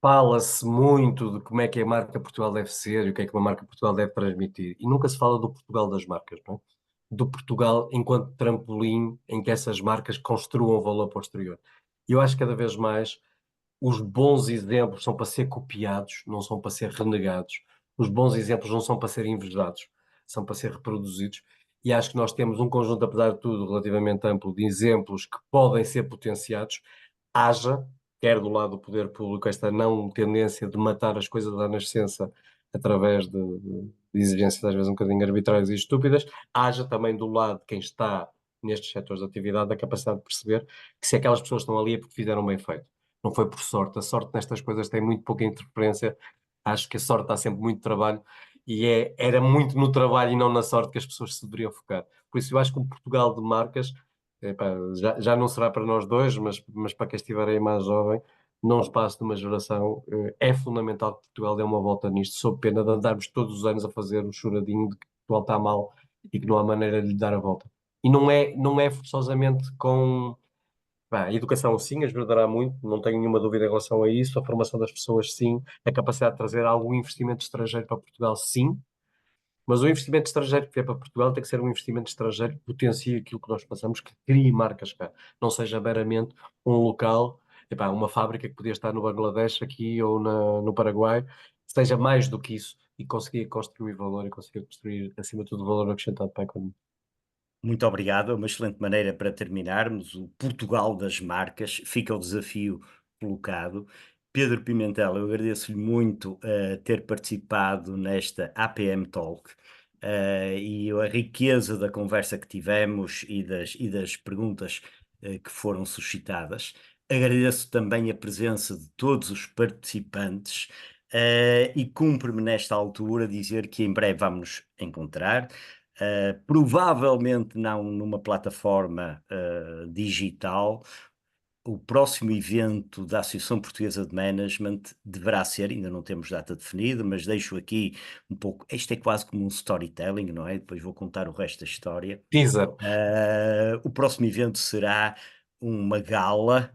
Fala-se muito de como é que a marca Portugal deve ser e o que é que uma marca Portugal deve transmitir, e nunca se fala do Portugal das marcas, não é? Do Portugal enquanto trampolim em que essas marcas construam valor posterior. E eu acho que cada vez mais os bons exemplos são para ser copiados, não são para ser renegados. Os bons exemplos não são para ser invejados, são para ser reproduzidos. E acho que nós temos um conjunto, apesar de tudo, relativamente amplo de exemplos que podem ser potenciados. Haja, quer do lado do poder público, esta não tendência de matar as coisas à nascença através de exigências às vezes um bocadinho arbitrárias e estúpidas, haja também do lado de quem está nestes setores de atividade a capacidade de perceber que se aquelas pessoas estão ali é porque fizeram bem feito. Não foi por sorte. A sorte nestas coisas tem muito pouca interferência. Acho que a sorte dá sempre muito trabalho e era muito no trabalho e não na sorte que as pessoas se deveriam focar. Por isso eu acho que o Portugal de marcas, epá, já não será para nós dois, mas para quem estiver aí mais jovem, num espaço de uma geração, é fundamental que Portugal dê uma volta nisto, sob pena de andarmos todos os anos a fazer o choradinho de que Portugal está mal e que não há maneira de lhe dar a volta. E não é forçosamente com. Pá, a educação sim ajudará muito, não tenho nenhuma dúvida em relação a isso, a formação das pessoas sim, a capacidade de trazer algum investimento estrangeiro para Portugal sim, mas o investimento estrangeiro que vier para Portugal tem que ser um investimento estrangeiro que potencie aquilo que nós passamos, que crie marcas cá, não seja meramente um local, epá, uma fábrica que podia estar no Bangladesh aqui ou no Paraguai, seja mais do que isso e conseguir construir valor e conseguir construir, acima de tudo, valor acrescentado para a economia. Muito obrigado, é uma excelente maneira para terminarmos. O Portugal das marcas, fica o desafio colocado. Pedro Pimentel, eu agradeço-lhe muito ter participado nesta APM Talk e a riqueza da conversa que tivemos e das perguntas que foram suscitadas. Agradeço também a presença de todos os participantes e cumpre-me nesta altura dizer que em breve vamos nos encontrar. Provavelmente não numa plataforma digital. O próximo evento da Associação Portuguesa de Management deverá ser, ainda não temos data definida, mas deixo aqui um pouco. Isto é quase como um storytelling, não é? Depois vou contar o resto da história. Teaser. O próximo evento será uma gala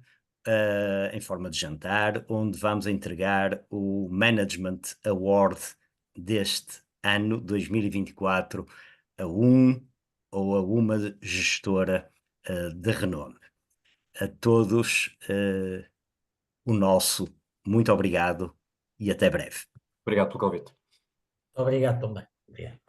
em forma de jantar, onde vamos entregar o Management Award deste ano, 2024, a um ou a uma gestora de renome. A todos, o nosso muito obrigado e até breve. Obrigado pelo convite. Obrigado também. Obrigado.